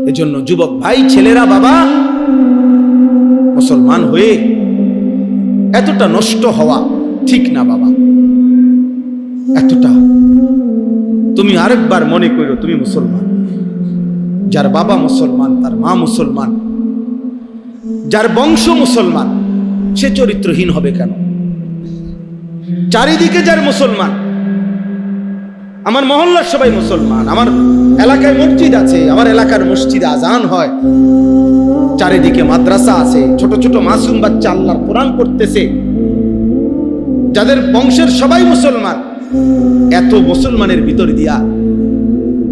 এজন্য যুবক ভাই, ছেলেরা, বাবা, মুসলমান হয়ে এতটা নষ্ট হওয়া ঠিক না বাবা। এতটা তুমি আরেকবার মনে করো তুমি মুসলমান। যার বাবা মুসলমান, তার মা মুসলমান, যার বংশ মুসলমান, সে চরিত্রহীন হবে কেন? চারিদিকে যার মুসলমান, আমার মহল্লার সবাই মুসলমান, আমার এলাকায় মসজিদ আছে, আমার এলাকার মসজিদে আজান হয়, চারিদিকে মাদ্রাসা আছে, ছোট ছোট মাসুম বাচ্চা আল্লাহর কোরআন পড়তেছে, যাদের বংশের সবাই মুসলমান, এত মুসলমানের ভিতর দিয়া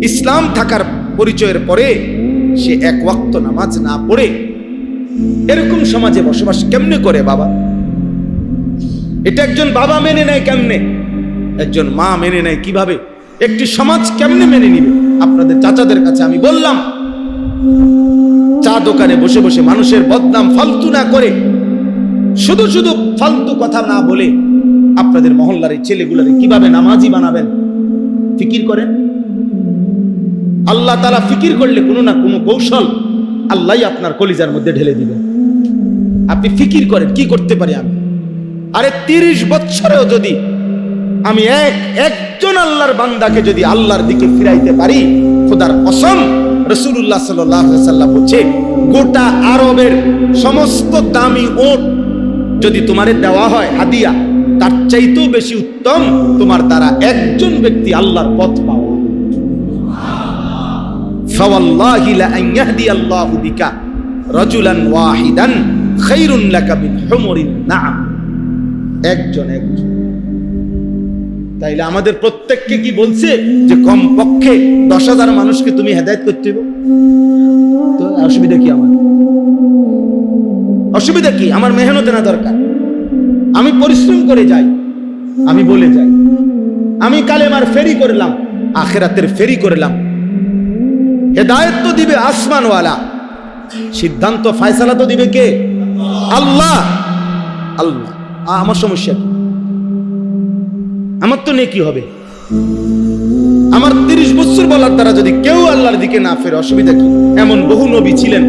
ইসলাম থাকার পরিচয়ের পরে সে এক ওয়াক্ত নামাজ না পড়ে এরকম সমাজে বসবাস কেমনে করে বাবা? এটা একজন বাবা মেনে নেয় কেমনে? একজন মা মেনে নেয় কিভাবে? একটি সমাজ কেমনে মেনে নিবে? আপনাদের চাচাদের কাছে আমি বললাম, চা দোকানে বসে বসে মানুষের বদনাম ফালতু না করে, শুধু শুধু ফালতু কথা না বলে আপনাদের মহল্লার এই ছেলেগুলোরে কিভাবে নামাজি বানাবেন ফিকির করেন। আল্লাহ তাআলা ফিকির করলে কোনো না কোনো কৌশল আল্লাহই আপনার কলিজার মধ্যে ঢেলে দিবেন। আপনি ফিকির করেন কি করতে পারি আমি। আরে 30 বছরেও যদি আমি একজন আল্লাহর বান্দাকে যদি আল্লাহর দিকে ফিরাইতে পারি, খোদার কসম, রাসূলুল্লাহ সাল্লাল্লাহু আলাইহি ওয়াসাল্লাম বলছে, গোটা আরবের সমস্ত দামি ওট যদি তোমারে দেওয়া হয় হাদিয়া, তার চাইতেও বেশি উত্তম তোমার দ্বারা একজন ব্যক্তি আল্লাহর পথ পাওয়া। ফাওয়াল্লাহি লা আন ইয়াহদিয়াল্লাহু বিকা রাজুলান ওয়াহিদান খায়রুন লাকা মিন হুমুরিন নাআম। একজন। তাইলে আমাদের প্রত্যেককে কি বলছে যে কমপক্ষে 10,000 মানুষকে তুমি হেদায়েত করতে হবে? তো অসুবিধা কি আমার? অসুবিধা কি? আমার মেহনত না দরকার? আমি পরিশ্রম করে যাই, আমি বলে যাই, আমি কালেমার ফেরি করলাম, আখিরাতের ফেরি করলাম। হেদায়েত তো দিবে আসমানওয়ালা, সিদ্ধান্ত ফয়সালা তো দিবে কে? আল্লাহ। আল্লাহ। আমার সমস্যা কি? আমার তো নেকি হবে। আমার 30 বছর বলার দ্বারা যদি কেউ আল্লাহর দিকে না ফেরে, অসুবিধা কি? এমন বহু নবী ছিলেন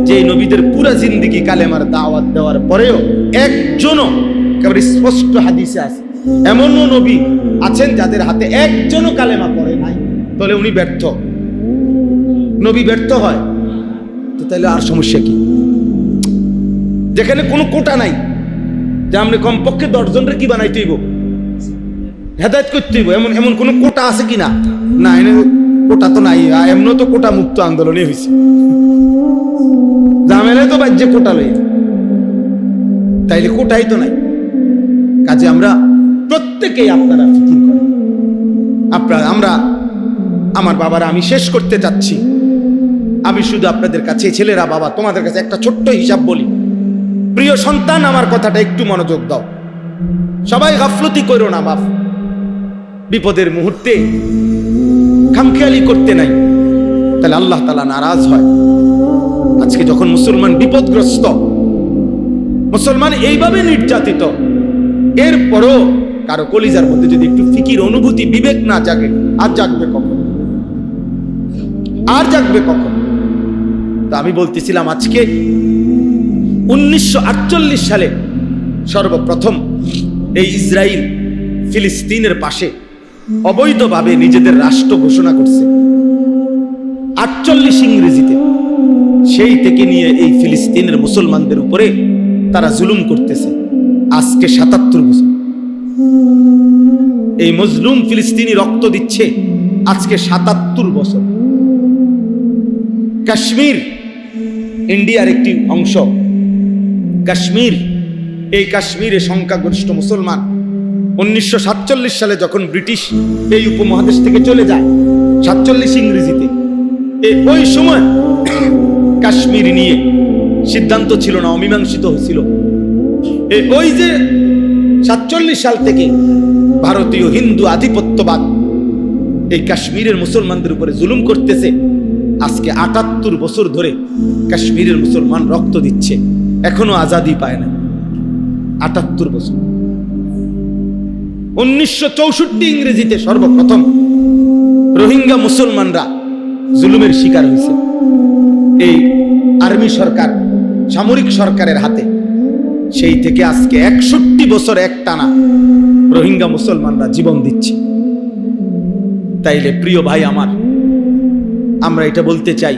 যে নবীদের পুরা জিন্দেগি কালেমার দাওয়াত দেওয়ার পরেও একজনও, একেবারে স্পষ্ট হাদিসে আছে, এমনও নবী আছেন যাদের হাতে একজনও কালেমা পড়ে নাই। তাহলে উনি ব্যর্থ, নবী ব্যর্থ হয় তো তাহলে আর সমস্যা কি? যেখানে কোনো কোটা নাই যে আমরা কমপক্ষে 10 জনের কি বানাইতে হইব, হেদায়েত করতে হইব, এমন কোন কোটা আছে কিনা? না, এনে কোটা তো নাই। এমন তো কোটা মুক্ত আন্দোলনই হয়েছে, জামেলায় তো বাজ্যে কোটা লই, তাইলে কোটাই তো নাই। কাজে আমরা প্রত্যেকেই, আপনারা ফিকির করেন, আমরা, আমার বাবারা, আমি শেষ করতে চাচ্ছি। আমি শুধু আপনাদের কাছে, ছেলেরা, বাবা, তোমাদের কাছে একটা ছোট্ট হিসাব বলি। প্রিয় সন্তান, আমার কথাটা একটু মনোযোগ দাও। সবাই গাফলতি করো না বাপ। বিপদের মুহূর্তে খামখেয়ালি করতে নাই, তাহলে আল্লাহ তাআলা নারাজ হয়। আজকে যখন মুসলমান বিপদগ্রস্ত, মুসলমান এইভাবে নির্যাতিত, এরপরও কারো কলিজার মধ্যে যদি একটু ফিকির, অনুভূতি, বিবেক না জাগে, আর জাগবে কখন? আর জাগবে কখন? তো আমি বলতেছিলাম, আজকে 1948 সালে সর্বপ্রথম এই ইসরায়েল ফিলিস্তিনের পাশে অবৈধভাবে নিজেদের রাষ্ট্র ঘোষণা করছে 48 ইংরেজিতে। সেই থেকে নিয়ে এই ফিলিস্তিনের মুসলমানদের উপরে তারা জুলুম করতেছে আজকে 77 বছর। এই মজলুম ফিলিস্তিনি রক্ত দিচ্ছে আজকে 77 বছর। কাশ্মীর ইন্ডিয়ার একটি অংশ, কাশ্মীর, এই কাশ্মীরে সংখ্যাগরিষ্ঠ মুসলমান। 1947 সালে যখন ব্রিটিশ এই উপমহাদেশ থেকে চলে যায়, 47 ইংরেজিতে, ওই সময় কাশ্মীর নিয়ে সিদ্ধান্ত ছিল না, অমীমাংসিত হয়েছিল। ওই যে 47 সাল থেকে ভারতীয় হিন্দু আধিপত্যবাদ এই কাশ্মীরের মুসলমানদের উপরে জুলুম করতেছে। আজকে 78 বছর ধরে কাশ্মীরের মুসলমান রক্ত দিচ্ছে, এখনো আজাদি পায় না। 78 বছর। 1964 ইংরেজিতে সর্বপ্রথম রোহিঙ্গা মুসলমানরা জুলুমের শিকার হয়েছে। এই আর্মি সরকার, সামরিক সরকারের হাতে। সেই থেকে আজকে 61 বছর একটানা রোহিঙ্গা মুসলমানরা জীবন দিচ্ছে। তাইলে প্রিয় ভাই আমার, আমরা এটা বলতে চাই,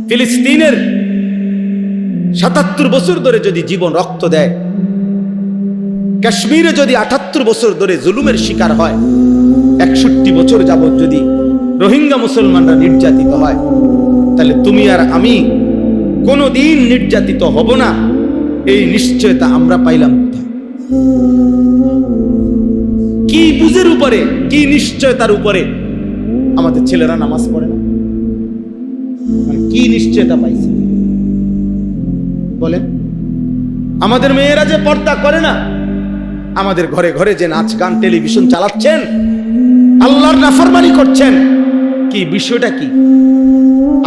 ফিলিস্তিনের 77 বছর ধরে যদি জীবন রক্ত দেয়, কাশ্মীরে যদি 78 বছর ধরে জুলুমের শিকার হয়, 61 বছর যাবত যদি রোহিঙ্গা মুসলমানরা নির্যাতিত হয়, তাহলে তুমি আর আমি কোনোদিন নির্যাতিত হব না, এই নিশ্চয়তা আমরা পাইলাম কোথায়? কি বুঝের উপরে, কি নিশ্চয়তার উপরে আমাদের ছেলেরা নামাজ পড়ে না? মানে কি নিশ্চয়তা পাইছে বলেন? আমাদের মেয়েরা যে পর্দা করে না, আমাদের ঘরে ঘরে যে নাচ গান টেলিভিশন চালাচ্ছেন, আল্লাহর নাফরমানি করছেন, কি বিষয়টা কি?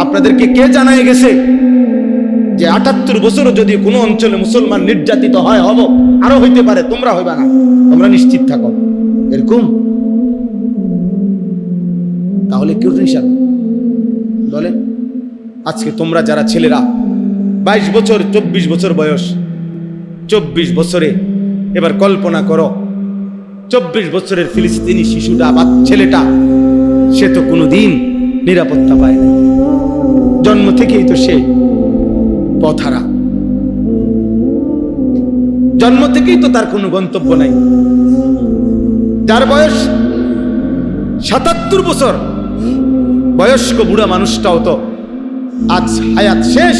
আপনাদেরকে কে জানায় গেছে যে 78 বছরও যদি কোনো অঞ্চলে মুসলমান নির্যাতিত হয়, হব, আরো হইতে পারে, তোমরা হইবা না, তোমরা নিশ্চিত থাকো, এরকম? তাহলে কেউ নিশান বলেন? আজকে তোমরা যারা ছেলেরা 22 বছর 24 বছর বয়স, 24 বছরে এবার কল্পনা করো, 24 বছরের ফিলিস্তিনি শিশুটা বা ছেলেটা, সে তো কোনোদিন নিরাপত্তা পায় না, জন্ম থেকেই তো সে পথহারা, জন্ম থেকেই তো তার কোনো গন্তব্য নাই। যার বয়স 77 বছর, বয়স্ক বুড়া মানুষটাও তো আজ হায়াত শেষ,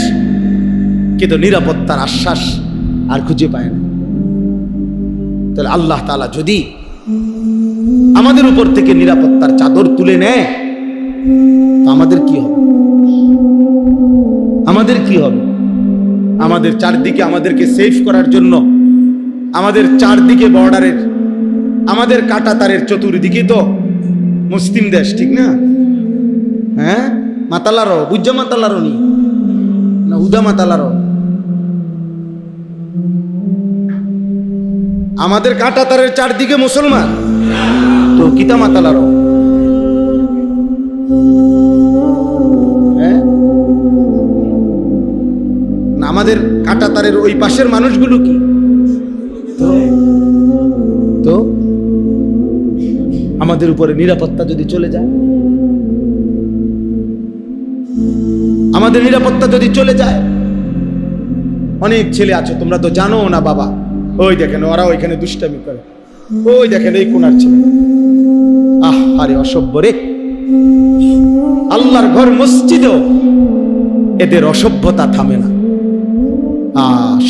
কিন্তু নিরাপত্তার আশ্বাস আর খুঁজে পায় না। তাহলে আল্লাহ তাআলা যদি আমাদের উপর থেকে নিরাপত্তার চাদর তুলে নেয়, তো আমাদের কি হবে? আমাদের কি হবে? আমাদের চারদিকে আমাদেরকে সেফ করার জন্য, আমাদের চারদিকে বর্ডারের, আমাদের কাঁটাতারের চতুর্দিকে তো মুসলিম দেশ, ঠিক না? হ্যাঁ, মাতালারও বুঝা, মাতালারও নি না উদা মাতালারও, আমাদের কাঁটাতারের চারদিকে মুসলমান, তো কিতা মাতালারও। হ্যাঁ, আমাদের কাঁটাতারের ওই পাশের মানুষগুলো কি? তো আমাদের উপরে নিরাপত্তা যদি চলে যায়, আমাদের নিরাপত্তা যদি চলে যায়, অনেক ছেলে আছে, তোমরা তো জানো না বাবা, ওই দেখেন ওরা ওইখানে দুষ্টামি করে, ওই দেখেন এই কোনার ছেলে, আরে অসভ্য রে। আল্লাহর ঘর মসজিদেও এদের অসভ্যতা থামে না,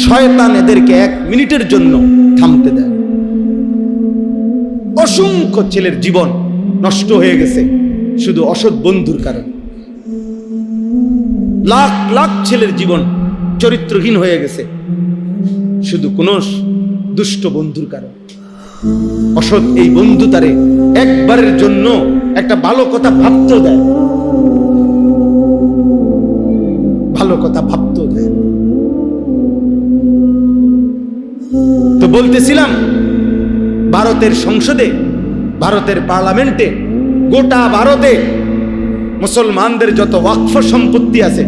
শয়তান এদেরকে 1 মিনিটের জন্য থামতে দেয়। অসংখ্য ছেলের জীবন নষ্ট হয়ে গেছে শুধু অসৎ বন্ধুর কারণে, লাখ লাখ ছেলের জীবন চরিত্রহীন হয়ে গেছে শুধু কোন দুষ্ট বন্ধুর কারণে। অসৎ এই বন্ধু তারে একবারের জন্য একটা ভালো কথা ভাবতেও দেয়, ভালো কথা ভাবতেও দেয়। তো বলতেছিলাম, ভারতের সংসদে, ভারতের পার্লামেন্টে, গোটা ভারতে মুসলমানদের যত ওয়াকফ সম্পত্তি আছে,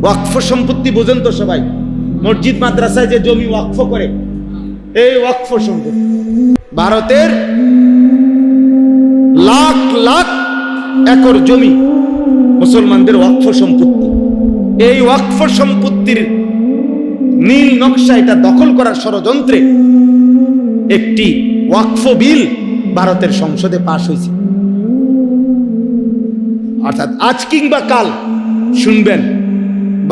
ওয়াকফ সম্পত্তি বোঝেন তো সবাই, মসজিদ মাদ্রাসায় যে জমি ওয়াকফ করে, এই ওয়াকফ সম্পত্তি ভারতের লাখ লাখ একর জমি মুসলমানদের ওয়াকফ সম্পত্তি। এই ওয়াকফ সম্পত্তির নীল নকশা এটা দখল করার ষড়যন্ত্রে একটি ওয়াকফ বিল ভারতের সংসদে পাশ হয়েছে। অর্থাৎ আজ কিংবা কাল শুনবেন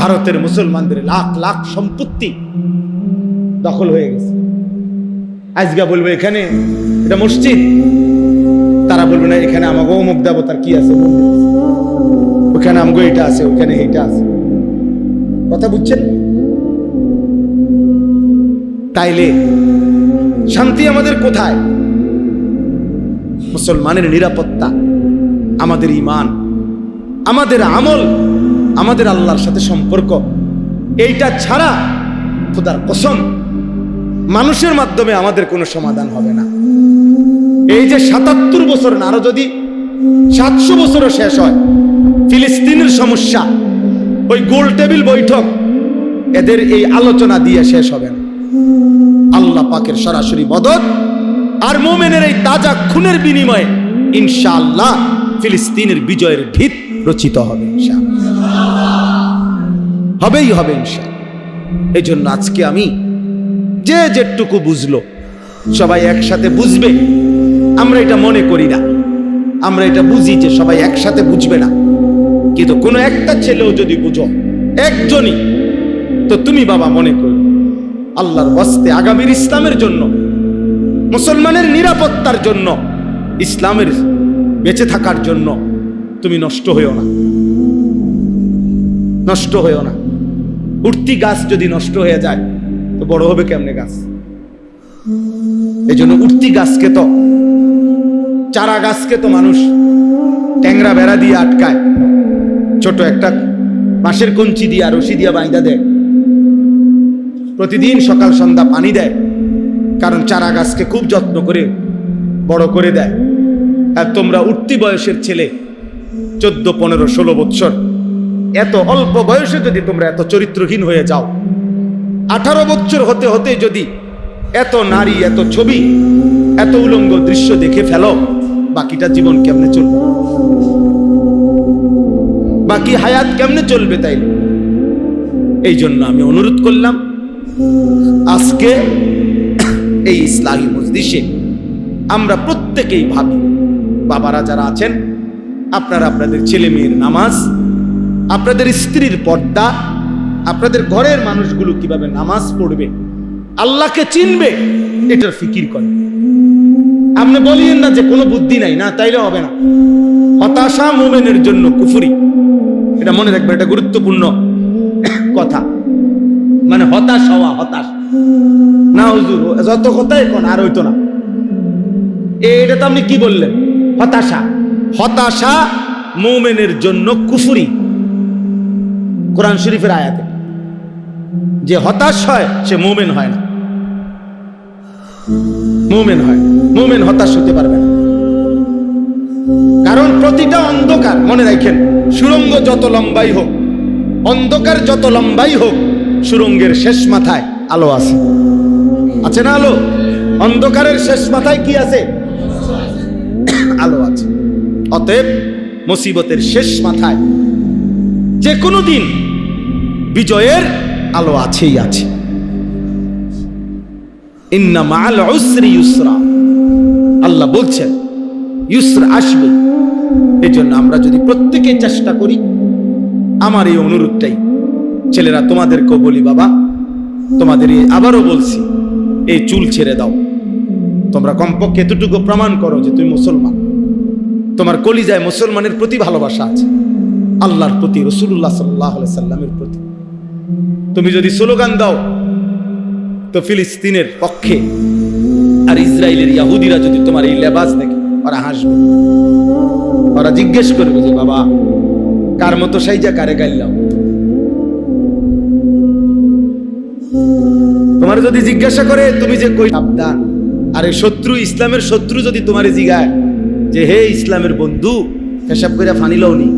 ভারতের মুসলমানদের লাখ লাখ সম্পত্তি দখল হয়ে গেছে। আজকে বলবে এখানে এটা মসজিদ, তারা বলবে না এখানে আমাকে অমুক দেবতার কি আছে, ওখানে আমগো এটা আছে, ওখানে এটা আছে। কথা বুঝছেন? তাইলে শান্তি আমাদের কোথায়? মুসলমানের নিরাপত্তা, আমাদের ঈমান, আমাদের আমল, আমাদের আল্লাহর সাথে সম্পর্ক, এইটা ছাড়া খোদার কসম মানুষের মাধ্যমে আমাদের কোনো সমাধান হবে না। এই যে 77 বছর না, আরো যদি 700 বছরও শেষ হয়, ফিলিস্তিনের সমস্যা ওই গোল টেবিল বৈঠক এদের এই আলোচনা দিয়ে শেষ হবে না। আল্লাহ পাকের সরাসরি মদদ আর মুমিনের এই তাজা খুনের বিনিময়ে ইনশাআল্লাহ ফিলিস্তিনের বিজয়ের ভিত রচিত হবে ইনশাআল্লাহ, হবেই হবে ইনশাআল্লাহ। এই জন্য আজকে আমি যে যেটুকু বুঝলো সবাই একসাথে বুঝবে, আমরা এটা মনে করি না, আমরা এটা বুঝি যে সবাই একসাথে বুঝবে না, কিন্তু কোনো একটা ছেলেও যদি বুঝো একজনই, তো তুমি বাবা মনে করো আল্লাহর ওয়াস্তে আগামীর ইসলামের জন্য, মুসলমানের নিরাপত্তার জন্য, ইসলামের বেঁচে থাকার জন্য তুমি নষ্ট হইও না, নষ্ট হইও না। উঠতি গাছ যদি নষ্ট হয়ে যায় তো বড় হবে কেমনে গাছ? এই জন্য উঠতি গাছকে তো, চারা গাছকে তো মানুষ ট্যাংরা বেড়া দিয়ে আটকায়, ছোট একটা বাঁশের কঞ্চি দিয়ে রশি দিয়ে বাইন্ধা দেয়, প্রতিদিন সকাল সন্ধ্যা পানি দেয়, কারণ চারা গাছকে খুব যত্ন করে বড় করে দেয়। আর তোমরা উঠতি বয়সের ছেলে 14, 15, 16 বছর, এত অল্প বয়সে যদি তোমরা এত চরিত্রহীন হয়ে যাও, 18 বছর হতে হতে যদি এত নারী, এত ছবি, এত উলঙ্গ দৃশ্য দেখে ফেলো, বাকিটা জীবন কেমনে চলবে? বাকি হায়াত কেমনে চলবে? তাই এই জন্য আমি অনুরোধ করলাম আজকে এই ইসলামী মজলিসে আমরা প্রত্যেকেই ভাবি, বাবারা যারা আছেন আপনারা আপনাদের ছেলে মেয়ের নামাজ, আপনাদের স্ত্রীর পর্দা, আপনাদের ঘরের মানুষগুলো কিভাবে নামাজ পড়বে, আল্লাহকে চিনবে, এটার ফিকির করেন। আপনি বলিয়েন না যে কোনো বুদ্ধি নাই, না তাইলে হবে না। হতাশা মুমিনের জন্য কুফরি, এটা মনে রাখবেন, এটা গুরুত্বপূর্ণ কথা। মানে হতাশ হওয়া, হতাশ না হুজুর, যত কথাই কোন আর হইতো না, এটা তো আপনি কি বললেন? হতাশা। হতাশা মুমিনের জন্য কুফরি। কোরআন শরীফের আয়াতে যে হতাশ হয় সে মুমিন হয় না, মুমিন হয়, মুমিন হতাশ হতে পারবে না। কারণ প্রতিটা অন্ধকার, মনে রাখেন, সুড়ঙ্গ যত লম্বাই হোক, অন্ধকার যত লম্বাই হোক, সুড়ঙ্গের শেষ মাথায় আলো আছে, আছে না আলো? অন্ধকারের শেষ মাথায় কি আছে? আলো আছে। অতএব মুসিবতের শেষ মাথায় যে কোনো দিন বিজয়ের আলো আছেই আছে। ইন্না মাআল উসরি ইউসরা, আল্লাহ বলছেন ইউসরা আসবে। এই জন্য আমরা যদি প্রত্যেকে চেষ্টা করি, আমার এই অনুরোধটাই, ছেলেরা তোমাদেরকেও বলি, বাবা তোমাদের আবারও বলছি, এই চুল ছেড়ে দাও। তোমরা কমপক্ষে এতটুকু প্রমাণ করো যে তুমি মুসলমান, তোমার কলিজায় মুসলমানের প্রতি ভালোবাসা আছে, আল্লাহর প্রতি, রাসূলুল্লাহ সাল্লাল্লাহু আলাইহি সাল্লামের প্রতি। তুমি যদি স্লোগান দাও তো ফিলিস্তিনের পক্ষে, আর ইসরায়েলের ইহুদিরা যদি তোমার এই লেবাস দেখে ওরা হাসবে, ওরা জিজ্ঞেস করবে যে বাবা কার মতো সাইজা কারে গাইলাম। তোমার যদি জিজ্ঞাসা করে তুমি যে কই, সাবধান। আরে শত্রু, ইসলামের শত্রু যদি তোমারে জিগায় যে হে ইসলামের বন্ধু, হিসাব করে ফানি লওনি,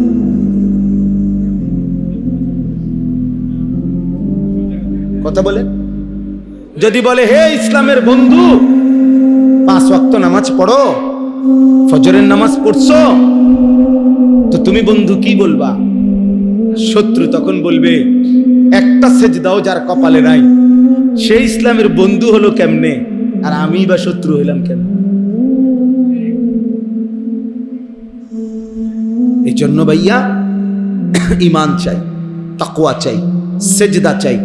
কথা বলে, যদি বলে হে ইসলামের বন্ধু 5 ওয়াক্ত নামাজ পড়ো, ফজরের নামাজ পড়ছো, তো তুমি বন্ধু কি বলবা? শত্রু তখন বলবে একটা সেজদাও যার কপালে নাই, সে ইসলামের বন্ধু হলো কেমনে, আর আমি বা শত্রু হইলাম কেন? এই জন্য ভাইয়া ঈমান চাই, তাকওয়া চাই, সেজদা চাই,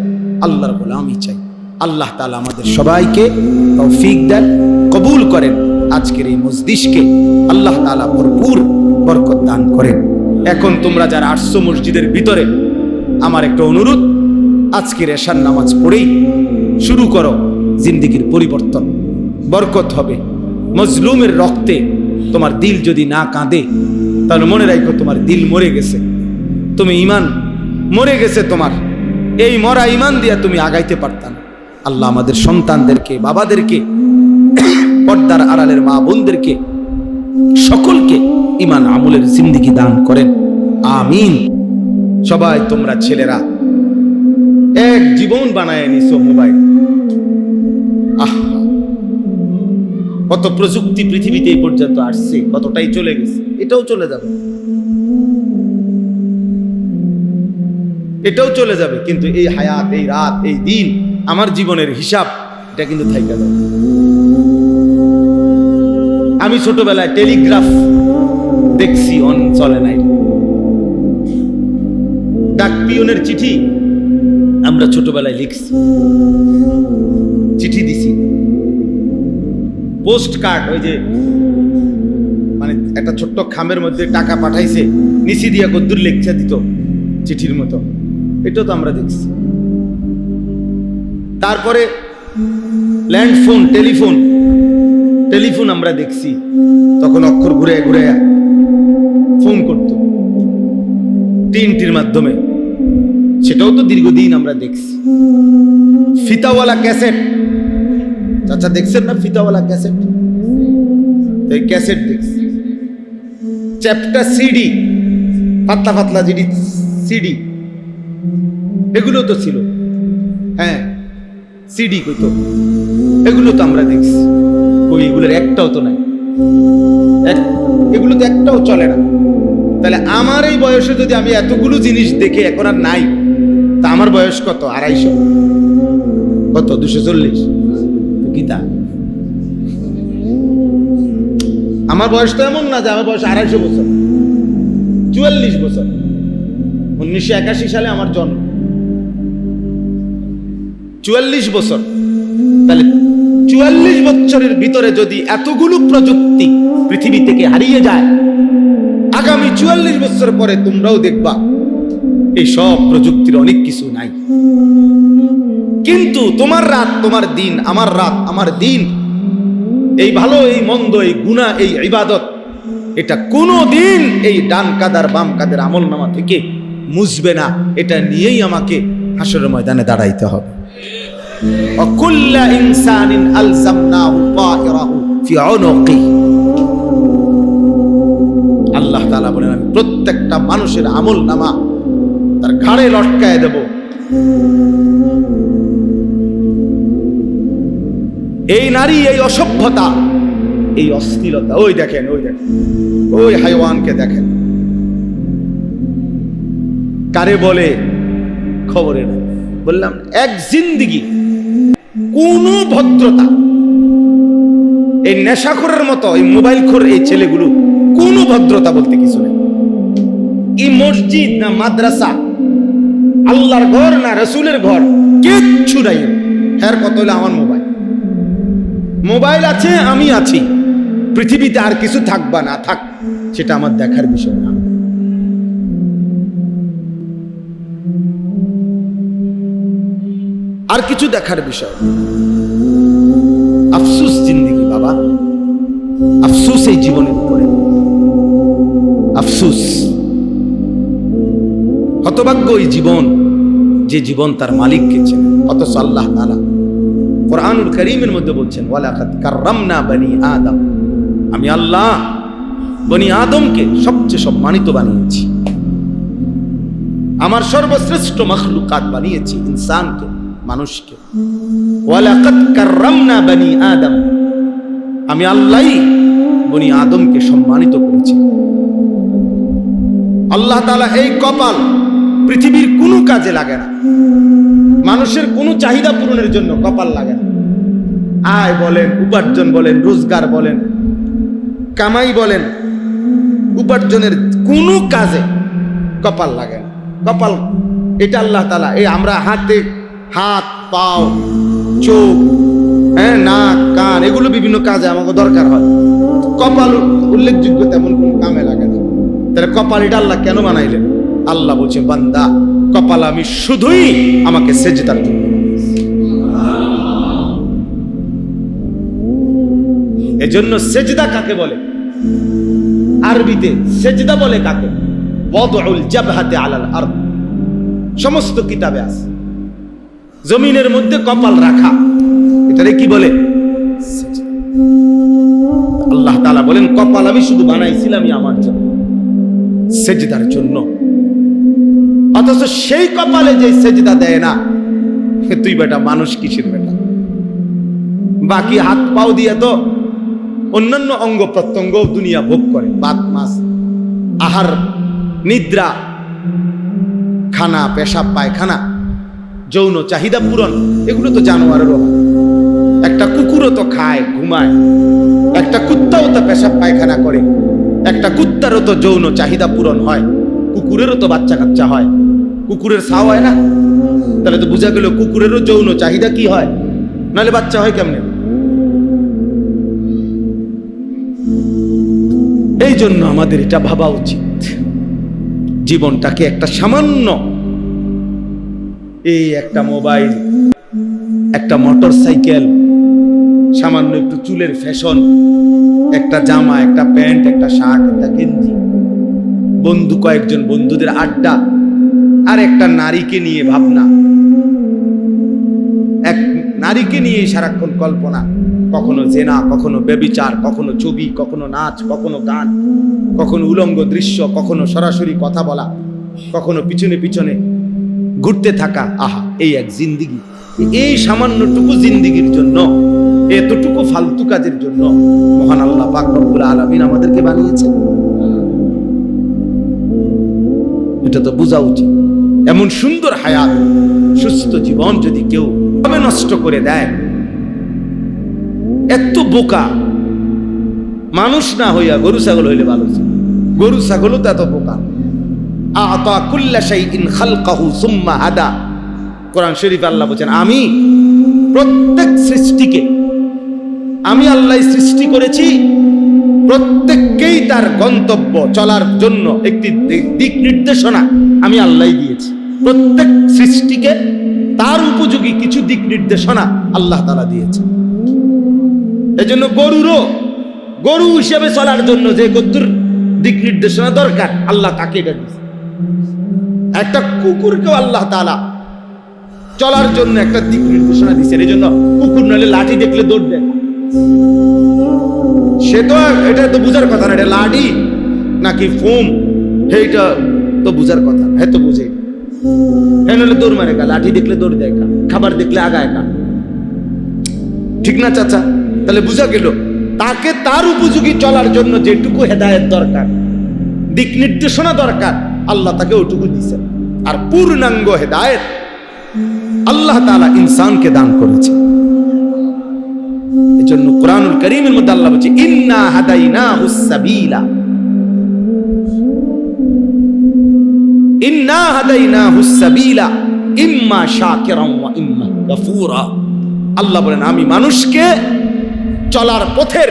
আল্লাহর গোলামি চাই। আল্লাহ তাআলা আমাদের সবাইকে তৌফিক দেন, কবুল করেন। আজকের এই মজলিসকে আল্লাহ তাআলা ভরপুর বরকত দান করেন। এখন তোমরা যারা আসছো মসজিদের ভিতরে, আমার একটা অনুরোধ, আজকের এশার নামাজ পড়েই শুরু করো জিন্দেগির পরিবর্তন, বরকত হবে। মজলুমের রক্তে তোমার দিল যদি না কাঁদে, তাহলে মনে রাখো তোমার দিল মরে গেছে, তুমি ঈমান মরে গেছে তোমার। এই মরা ঈমান দিয়া তুমি আগাইতে পারতা না। আল্লাহ আমাদের সন্তানদেরকে, বাবাদেরকে, পর্দার আড়ালের মা বোনদেরকে, সকলকে ঈমান আমলের জিন্দেগি দান করেন। আমিন। সবাই তোমরা ছেলেরা এক জীবন বানায় নিছো মোবাইল। আহ, কত প্রযুক্তি পৃথিবীতে এই পর্যন্ত আসছে, কতটাই চলে গেছে, এটাও চলে যাবে, এটাও চলে যাবে, কিন্তু এই হায়াত, এই রাত, এই দিন, আমার জীবনের হিসাব, এটা কিন্তু থাইকা যাবে। আমি ছোটবেলায় টেলিগ্রাফ দেখছি, চলে নাই। ডাক পিয়নের চিঠি আমরা ছোটবেলায় লিখছি, চিঠি দিছি। পোস্ট কার্ড, ওই যে মানে একটা ছোট্ট খামের মধ্যে টাকা পাঠাইছে, নিচি দিয়া কদ্দুর লেখা দিত চিঠির মতো, এটাও তো আমরা দেখছি। তারপরে ল্যান্ডফোন, টেলিফোন আমরা দেখছি, তখন অক্ষর ঘুরে ঘুরে ফোন করত টিনটির মাধ্যমে, সেটাও তো দীর্ঘদিন আমরা দেখছি। ফিতাওয়ালা ক্যাসেট, চাচা দেখছেন না ফিতাওয়ালা ক্যাসেট? এই ক্যাসেট দেখছি। চ্যাপ্টার সিডি, পাতলা পাতলা যেটি সিডি, এগুলো তো ছিল। হ্যাঁ, সিডি কইতো, এগুলো তো আমরা দেখছি। কই এগুলোর একটাও তো নাই, এগুলো তো একটাও চলে না। তাহলে আমার এই বয়সে যদি আমি এতগুলো জিনিস দেখে এখন আর নাই, তা আমার বয়স কত? 250, কত 240 গীতা। আমার বয়স তো এমন না যে আমার বয়স 250 বছর, 44 বছর। 1981 সালে আমার জন্ম, 44 বছর। তাহলে 44 বছরের ভিতরে যদি এতগুলো প্রযুক্তি পৃথিবী থেকে হারিয়ে যায়, আগামী 44 বছর পরে তোমরাও দেখবা এই সব প্রযুক্তির অনেক কিছু নাই। কিন্তু তোমার রাত তোমার দিন, আমার রাত আমার দিন, এই ভালো এই মন্দ, এই গুনাহ, এই ইবাদত, এটা কোনো দিন এই ডান কাদার বাম কাদের আমল নামা থেকে মুছবে না। এটা নিয়েই আমাকে হাসরের ময়দানে দাঁড়াইতে হবে। وكل إنسان ألزمناه طائره في عنقه। আল্লাহ তাআলা বলেন, আমি প্রত্যেকটা মানুষের আমল নামা তার ঘাড়ে লটকায় দেব। এই নারী, এই অসভ্যতা, এই অশ্লীলতা, ওই দেখেন, ওই হাইওয়ানকে দেখেন, কারে বলে খবরে না। বললাম এক জিন্দেগি কোন ভদ্রতা, এই নেশাখোরের মতো এই মোবাইল খোর এই ছেলেগুলো কোন ভদ্রতা বলতে কিছু নেই। এই মসজিদ না মাদ্রাসা, আল্লাহর ঘর না রাসূলের ঘর, কিচ্ছু নাই। হ্যাঁ, কত হলো আমার মোবাইল আছে, আমি আছি, পৃথিবীতে আর কিছু থাকবা না থাক, সেটা আমার দেখার বিষয় না। আর কিছু দেখার বিষয়। আফসোস জিন্দেগি বাবা, আফসোস এই জীবনের উপরে, আফসোস। হতভাগ্য ওই জীবন, যে জীবন তার মালিককে চেনে। অথচ আল্লাহ তাআলা কোরআনুল কারীমের মধ্যে বলছেন, ওয়ালাকাদ কাররামনা বনি আদম, আমি আল্লাহ বনি আদমকে সবচেয়ে সম্মানিত বানিয়েছি, আমার সর্বশ্রেষ্ঠ মাখলুকাত বানিয়েছি ইনসানকে, মানুষকে। ওয়ালাকাদ কাররামনা বনি আদম, আমি আল্লাহই বনি আদমকে সম্মানিত করেছি। আল্লাহ তাআলা এই কপাল পৃথিবীর কোনো কাজে লাগে না, মানুষের কোনো চাহিদা পূরণের জন্য কপাল লাগে না। আয় বলেন, উপার্জন বলেন, রোজগার বলেন, কামাই বলেন, উপার্জনের কোনো কাজে কপাল লাগে না। কপাল এটা আল্লাহ তাআলা, এই আমরা হাতে, হাত, পাও, চোখ, নাক, কান, এগুলো বিভিন্ন কাজে আমাকে দরকার হয়। কপাল উল্লেখযোগ্য তেমন কোনো কামে লাগে না। তাহলে কপাল এটা আল্লাহ কেন বানাইলেন? আল্লাহ বলছে, বান্দা, কপাল আমি শুধুই আমাকে সেজদার জন্য। এজন্য সেজদা কাকে বলে? আরবিতে সেজদা বলে কাকে? ওয়াদউল জাবহাতি আলাল আরদ, সমস্ত কিতাবে আছে। জমিনের মধ্যে কপাল রাখা, এটারে কি বলে? সেজদা। আল্লাহ তাআলা বলেন, কপাল আমি শুধু বানাইছিলাম আমার জন্য, সেজদার জন্য। অথচ সেই কপালে যে সেজদা দেয় না, তুই বেটা মানুষ কিসের বেটা? বাকি হাত পাও দিয়ে তো অন্যান্য অঙ্গ প্রত্যঙ্গ দুনিয়া ভোগ করে, ভাত মাছ, আহার, নিদ্রা, খানা, পেশাব পায়খানা, যৌন চাহিদা পূরণ, এগুলো তো জানোয়ারেরও হয়। একটা কুকুরও তো খায়, ঘুমায়, একটা কুত্তাও তো পেশাব পায়খানা করে, একটা কুত্তারও তো যৌন চাহিদা পূরণ হয়, কুকুরেরও তো বাচ্চা কাচ্চা হয়, কুকুরের ছাও হয় না? তাহলে তো বোঝা গেল কুকুরেরও যৌন চাহিদা কি হয়, নাহলে বাচ্চা হয় কেমনে? এই জন্য আমাদের এটা ভাবা উচিত, জীবনটাকে একটা সামান্য, এই একটা মোবাইল, একটা মোটর সাইকেল, সামান্য একটু চুলের ফ্যাশন, একটা জামা, একটা প্যান্ট, একটা শার্ট, একটা গেঞ্জি, বন্ধু, কয়েকজন বন্ধুদের আড্ডা, আর একটা নারীকে নিয়ে ভাবনা, এক নারীকে নিয়ে সারাক্ষণ কল্পনা, কখনো জেনা, কখনো ব্যভিচার, কখনো ছবি, কখনো নাচ, কখনো গান, কখনো উলঙ্গ দৃশ্য, কখনো সরাসরি কথা বলা, কখনো পিছনে পিছনে ঘুরতে থাকা। আহা, এই এক জিন্দিগি। এই সামান্যটুকু জিন্দিগির জন্য, এতটুকু ফালতু কাজের জন্য মহান আল্লাহ পাক রব্বুল আলামিন আমাদেরকে বানিয়েছেন। এটা তো বোঝা উচিত। এমন সুন্দর হায়াত, সুস্থ জীবন যদি কেউ ভাবে নষ্ট করে দেয়, এত বোকা মানুষ না হইয়া গরু ছাগল হইলে ভালো ছিল। গরু ছাগলও তো এত বোকা। আতা কুল্লা শাইইন খালকাহু সুম্মা হাদা। কোরআন শরীফে আল্লাহ বলেন, আমি প্রত্যেক সৃষ্টিকে, আমি আল্লাহ সৃষ্টি করেছি, প্রত্যেককেই তার গন্তব্য চলার জন্য একটি দিক নির্দেশনা আমি আল্লাহ দিয়েছি। প্রত্যেক সৃষ্টিকে তার উপযোগী কিছু দিক নির্দেশনা আল্লাহ তাআলা দিয়েছে। এজন্য গরু হিসেবে চলার জন্য যে কদ্দুর দিক নির্দেশনা দরকার, আল্লাহ তাকে এটা দিয়েছে। একটা কুকুরকেও আল্লাহ তাআলা চলার জন্য একটা দিক নির্দেশনা দিয়েছেন। এই জন্য কুকুর নাহলে লাঠি দেখলে দৌড় দেয়। সে তো, এটা তো বুঝার কথা না, এটা লাঠি নাকি ফোম, এইটা তো বুঝার কথা। হ্যাঁ তো বুঝে, হ্যাঁ নাহলে দৌড় মারে কা, লাঠি দেখলে দৌড় দেয় কা, খাবার দেখলে আগায় কা, ঠিক না চাচা? তাহলে বুঝা গেল তাকে তার উপযোগী চলার জন্য যেটুকু হেদায়েত দরকার, দিক নির্দেশনা দরকার, আল্লাহ তাকে ওটুকু দিয়েছেন। আর পূর্ণাঙ্গ হেদায়েত আল্লাহ তাআলা ইনসানকে দান করেছে। এজন্য কোরআনুল কারীমের মধ্যে আল্লাহ বলছে, ইন্না হাদাইনাহুস সাবিলা, ইন্না হাদাইনাহুস সাবিলা ইম্মা শাকিরান ওয়া ইম্মা গাফুরা। আল্লাহ বলেন, আমি মানুষকে চলার পথের,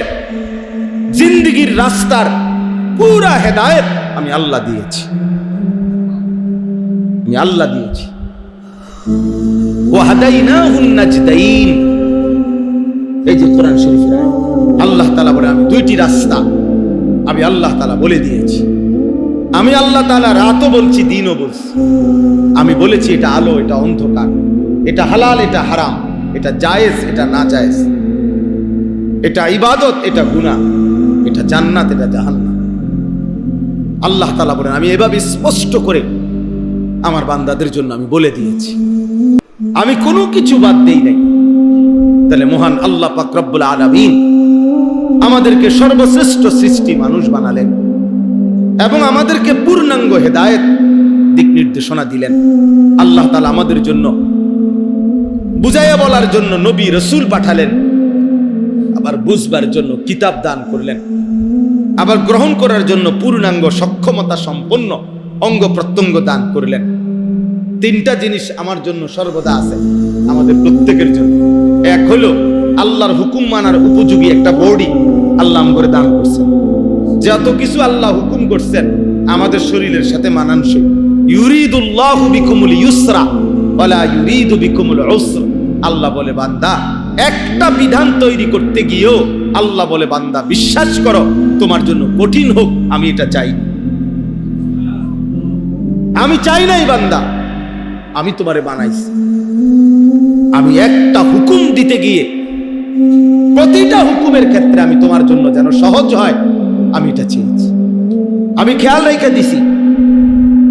জিন্দেগীর রাস্তার পুরা হেদায়েত আমি আল্লাহ দিয়েছি, আমি আল্লাহ দিয়েছি। ওয়া হাদাইনাহুন নাজদাইন, এই যে কোরআন শরীফের আয়াত, আল্লাহ তাআলা বলে, আমি দুইটি রাস্তা আমি আল্লাহ তাআলা বলে দিয়েছি। আমি আল্লাহ তাআলা রাতও বলছি, দিনও বলছি। আমি বলেছি এটা আলো, এটা অন্ধকার, এটা হালাল, এটা হারাম, এটা জায়েজ, এটা না জায়েজ, এটা ইবাদত, এটা গুনাহ, এটা জান্নাত, এটা জাহান্নাম। আল্লাহ তাআলা বলেন, আমি এভাবে স্পষ্ট করে আমার বান্দাদের জন্য আমি বলে দিয়েছি, আমি কোনো কিছু বাদ দেই নাই। তাহলে মহান আল্লাহ পাক রব্বুল আলামিন আমাদেরকে সর্বশ্রেষ্ঠ সৃষ্টি মানুষ বানালেন এবং আমাদেরকে পূর্ণাঙ্গ হেদায়েত, দিক নির্দেশনা দিলেন। আল্লাহ তাআলা আমাদের জন্য বুঝাইয়া বলার জন্য নবী রাসূল পাঠালেন, আবার বুঝবার জন্য কিতাব দান করলেন, আবার গ্রহণ করার জন্য পূর্ণাঙ্গ সক্ষমতা সম্পন্ন অঙ্গ প্রত্যঙ্গ দান করলেন। তিনটা জিনিস আমার জন্য সর্বদা আছে, আমাদের প্রত্যেকের জন্য। এক হলো আল্লাহর হুকুম মানার উপযোগী একটা বডি আল্লাহ আমাদের দান করছেন। যত কিছু আল্লাহ হুকুম করছেন আমাদের শরীরের সাথে মানানসই। ইউরিদুল্লাহু বিকুমুল ইউসরা ওয়ালা ইউরিদু বিকুমুল উসরা। আল্লাহ বলে, বান্দা, একটা বিধান তৈরি করতে গিয়েও আল্লাহ বলে, বান্দা বিশ্বাস করো, তোমার জন্য কঠিন হোক আমি এটা চাই, আমি চাই নাই বান্দা, আমি তোমারে বানাইছি। আমি একটা হুকুম দিতে গিয়ে প্রতিটা হুকুমের ক্ষেত্রে আমি তোমার জন্য যেন সহজ হয়, আমি এটা চেয়েছি। আমি খেয়াল রেখে দিছি,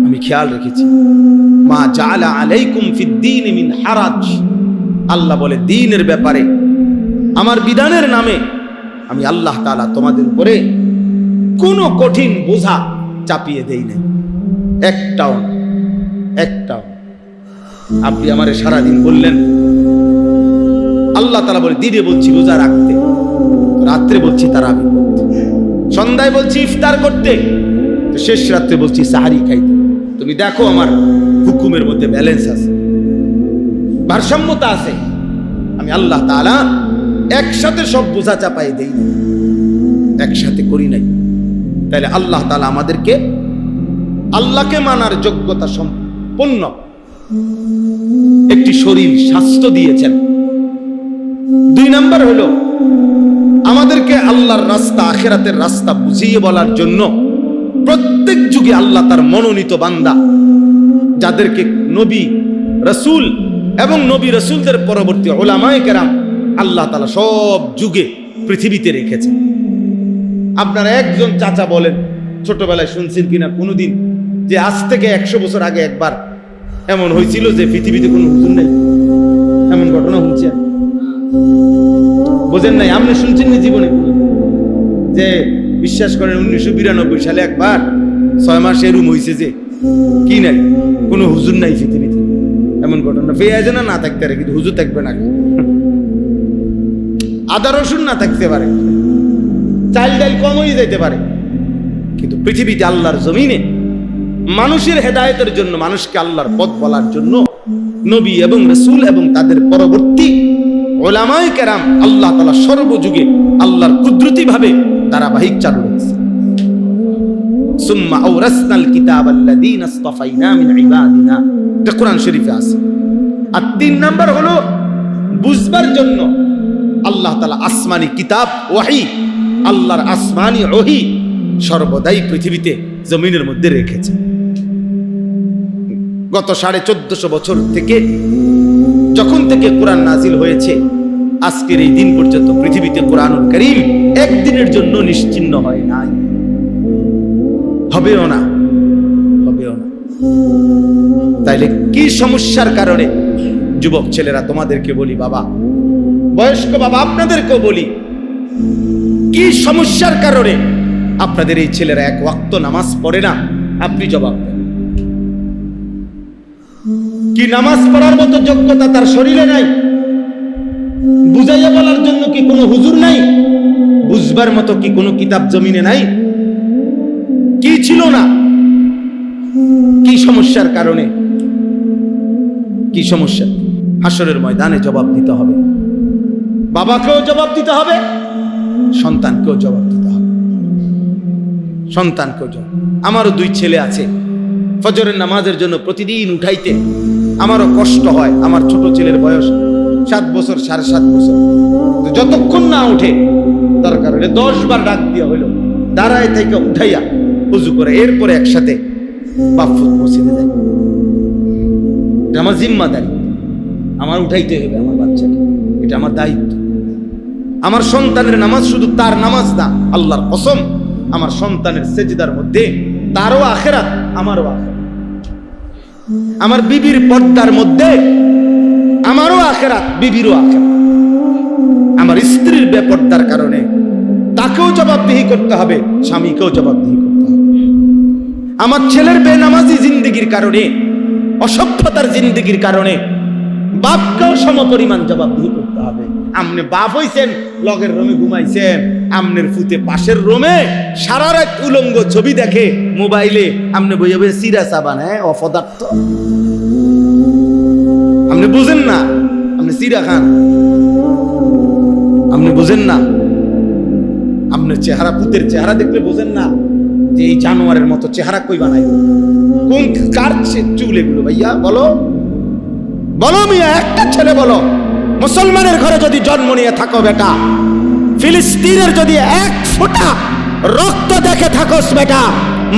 আমি খেয়াল রেখেছি। মা জাআলা আলাইকুম ফিদ্দীন মিন হারাজ, আল্লাহ বলে দ্বীনের ব্যাপারে আমার বিধানের নামে আমি আল্লাহ তাআলা তোমাদের উপরে কোনো কঠিন বোঝা চাপিয়ে দেই না, একটাও। আপনি আমারে সারাদিন বললেন, আল্লাহ তাআলা বলে দিনে বলছি রোজা রাখতে, রাত্রে বলছি তারাবি করতে, সন্ধ্যায় বলছি ইফতার করতে, তো শেষ রাত্রে বলছি সাহারি খাইতে। তুমি দেখো আমার হুকুমের মধ্যে ব্যালেন্স আছে, ভারসাম্যতা আছে। আমি আল্লাহ তাআলা একসাথে সব বোঝা চাপাই দেই না, একসাথে করি নাই। তাহলে আল্লাহ তাআলা আমাদেরকে আল্লাহকে মানার যোগ্যতা সম্পন্ন একটি শরীর স্বাস্থ্য দিয়েছেন। 2 নাম্বার হলো আমাদেরকে আল্লাহর রাস্তা, আখিরাতের রাস্তা বুঝিয়ে বলার জন্য প্রত্যেক যুগে আল্লাহ তার মনোনীত বান্দা, যাদেরকে নবী রাসূল এবং নবী রাসূলদের পরবর্তী উলামায়ে কেরাম আল্লাহ তাআলা সব যুগে পৃথিবীতে রেখেছেন। আপনারা একজন চাচা বলেন, ছোটবেলায় শুনছেন কিনা কোনোদিন যে আজ থেকে 100 বছর আগে একবার এমন হয়েছিল যে পৃথিবীতে কোনো হুজুর নেই? এমন ঘটনা শুনছেন? বোঝেন নাই? আপনি শুনছেন না জীবনে যে বিশ্বাস করেন 1992 সালে একবার 6 মাস এরম হয়েছে যে কি নাই, কোনো হুজুর নাই পৃথিবীতে? এমন ঘটনা পেয়ে যায় না থাকতে পারে, কিন্তু হুজুর থাকবে না। আদা রসুন না থাকতে পারে, চাল ডাল কম হয়ে যেতে পারে, কিন্তু পৃথিবীতে আল্লাহর জমিনে মানুষের হেদায়েতের জন্য, মানুষকে আল্লাহর পথ বলার জন্য নবী এবং রাসূল এবং তাদের পরবর্তী উলামায়ে কেরাম আল্লাহ তাআলা সর্বযুগে আল্লাহর কুদরতি ভাবে ধারাবাহিক চালু রেখেছে। সুম্মা আওরাসনাল কিতাবাল্লাযীনা ইসতাফাইনা মিন ইবাদিনা, এটা কোরআন শরীফে আছে। আর 3 নাম্বার হলো বুঝবার জন্য আল্লাহ তাআলা আসমানি কিতাব ওয়াহী, আল্লাহর আসমানি ওহী সর্বদাই পৃথিবীতে জমিনের মধ্যে রেখেছে। গত 1450 বছর থেকে যখন থেকে কোরআন নাজিল হয়েছে আজকের এই দিন পর্যন্ত পৃথিবীতে কোরআনুল কারীম একদিনের জন্য নিশ্চিহ্ন হয় নাই, হবেও না। তাইলে কি সমস্যার কারণে, যুবক ছেলেরা তোমাদেরকে বলি, বাবা বয়স্ক বাবা আপনাদেরকেও বলি, কি সমস্যার কারণে আপনাদের এই ছেলেরা 1 ওয়াক্ত নামাজ পড়ে না? আপনি জবাব দেন। কি নামাজ পড়ার মতো যোগ্যতা তার শরীরে নাই? বুঝাইয়া বলার জন্য কি কোনো হুজুর নাই? বুঝবার মতো কি কোনো কিতাব জমিনে নাই? কি ছিল না? কি সমস্যার কারণে? কি সমস্যা? হাসরের ময়দানে জবাব দিতে হবে, বাবাকেও জবাব দিতে হবে, সন্তানকেও জবাব দিতে হবে, সন্তানকেও জবাব। আমারও 2 ছেলে আছে, ফজরের নামাজের জন্য প্রতিদিন উঠাইতে আমারও কষ্ট হয়। আমার ছোট ছেলের বয়স 7 বছর, 7.5 বছর, যতক্ষণ না উঠে দরকার হলে 10 বার ডাক দিয়া হইল দাঁড়ায় থেকে উঠাইয়া উজু করে এরপরে একসাথে বাফুত মসজিদে যায়। এটা আমার জিম্মাদারি, আমার উঠাইতে হবে আমার বাচ্চাকে, এটা আমার দায়িত্ব। আমার সন্তানের নামাজ শুধু তার নামাজ না, আল্লাহর কসম আমার সন্তানের সেজদার মধ্যে তারও আখিরাত, আমারও আখিরাত। আমার বিবির পর্দার মধ্যে আমারও আখিরাত, বিবিরও আখিরাত। আমার স্ত্রীর বেপর্দার কারণে তাকেও জবাবদিহি করতে হবে, স্বামীকেও জবাবদিহি করতে হবে। আমার ছেলের বেনামাজি জিন্দেগির কারণে, অসভ্যতার জিন্দেগির কারণে বাপকেও সমপরিমাণ জবাবদিহি করতে হবে। আমনে বাপ হইছেন, লগের রুমে ঘুমাইছেন, আমনের ফুতে পাশের রুমে সারা রাত উলঙ্গ ছবি দেখে মোবাইলে, আমনে বইয়া বইয়া সিরা সাবান, অপদার্থ। আপনি বুঝেন না, আপনি সিরা খান, আপনি বুঝেন না। আপনার চেহারা, পুতের চেহারা দেখলে বোঝেন না যে এই জানোয়ারের মতো চেহারা কই বানাই? কোন কার চুল এগুলো? ভাইয়া বলো, বলো মিয়া, একটা ছেলে বলো, মুসলমানের ঘরে যদি জন্ম নিয়ে থাকো বেটা, ফিলিস্তিনের যদি 1 ফোঁটা রক্ত দেখে থাকোস বেটা,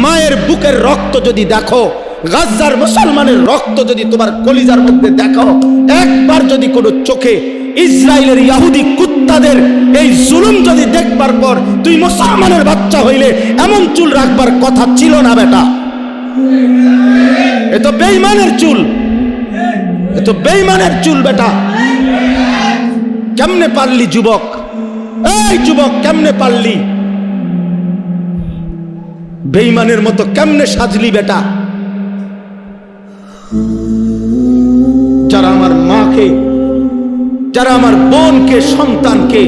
মায়ের বুকের রক্ত যদি দেখো, গাজার মুসলমানের রক্ত যদি তোমার কলিজার মধ্যে দেখো, একবার যদি কোনো চোখে ইসরায়েলের ইহুদি কুত্তাদের এই জুলুম যদি দেখবার পর তুই মুসলমানের বাচ্চা হইলে এমন চুল রাখবার কথা ছিল না বেটা। এ তো বেঈমানের চুল, এ তো বেঈমানের চুল বেটা। কেমনে পারলি যুবক, এই যুবক কেমনে পারলি, বেঈমানের মতো কেমনে সাজলি বেটা? যারা আমার মাকে, যারা আমার বোনকে, সন্তানকে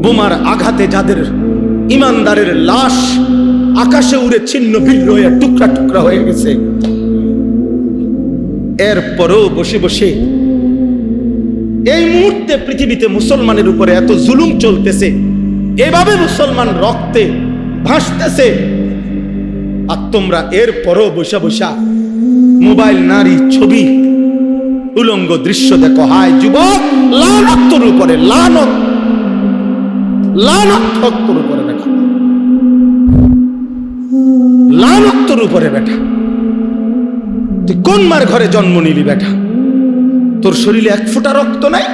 বোমার আঘাতে, যাদের ইমানদারের লাশ আকাশে উড়ে ছিন্ন ভিন্ন হয়ে টুকরা টুকরা হয়ে গেছে, এরপরও বসে বসে এই মুহূর্তে পৃথিবীতে মুসলমানের উপরে এত জুলুম চলতেছে, এভাবে মুসলমান রক্তে ভাসতেছে, আর তোমরা এরপরও বসে বসা মোবাইল, নারী, ছবি, উলঙ্গ দৃশ্য দেখো। হায় যুবক, লানত তোর উপরে, লানত, লানত তোর উপরে বেটা, লানত তোর উপরে বেটা। তুই কোন মার ঘরে জন্ম নিলি বেটা? তোর শরীরে এক ফোঁটা রক্ত নাই,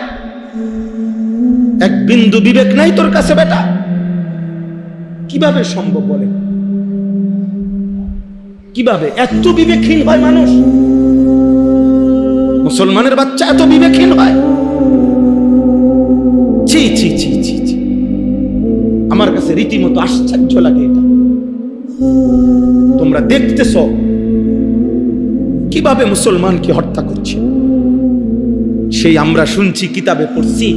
এক বিন্দু বিবেক নাই তোর কাছে বেটা। কিভাবে সম্ভব বলে? কিভাবে এত বিবেকহীন হয় মানুষ? মুসলমানের বাচ্চা এত বিবেকহীন হয়? ছি ছি ছি ছি ছি, আমার কাছে রীতিমতো আশ্চর্য লাগে এটা। তোমরা দেখতেছ কিভাবে মুসলমানকে হত্যা করছে। সেই আমরা শুনছি, কিতাবে পড়ছি,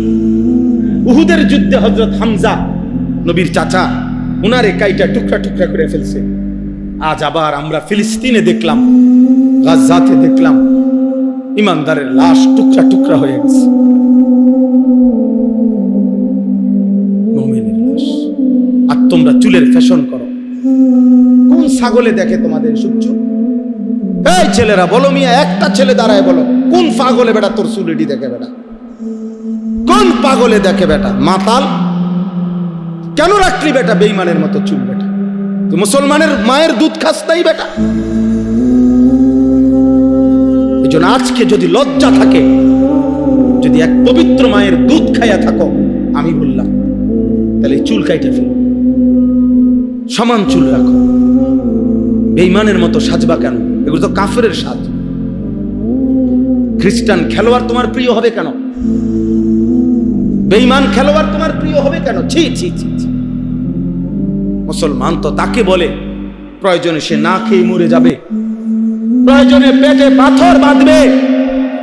উহুদের যুদ্ধে হযরত হামজা, নবীর চাচা, উনারে কাইটা টুকরা টুকরা করে ফেলছে। আজ আবার আমরা ফিলিস্তিনে দেখলাম, গাজাতে দেখলাম, ইমানদারের লাশ টুকরা টুকরা হয়ে গেছে। মুমিনের লাশ। আর তোমরা চুলের ফ্যাশন করো। কোন ছাগলে দেখে তোমাদের সুচু? এই ছেলেরা বলো মিয়া, একটা ছেলে দাঁড়ায় বলো, কোন পাগলে বেটা তোর চুলেডি দেখে বেটা? কোন পাগলে দেখে বেটা? মাতাল কেন রাখলি বেটা বেঈমানের মতো চুল বেটা? তুই মুসলমানের মায়ের দুধ খাস নাই বেটা? এই জন্য আজকে যদি লজ্জা থাকে, যদি এক পবিত্র মায়ের দুধ খাইয়া থাকো, আমি বললাম তাহলে চুল কাইটা ফেল, সমান চুল রাখো। বেঈমানের মতো সাজবা কেন? এগুলো তো কাফেরের সাজ। খ্রিস্টান খেলোয়াড় তোমার প্রিয় হবে কেন? বেঈমান খেলোয়াড় তোমার প্রিয় হবে কেন? ছি ছি ছি ছি। মুসলমান তো তাকে বলে প্রয়োজনে সে না খেয়ে মরে যাবে, প্রয়োজনে পেটে পাথর বাঁধবে,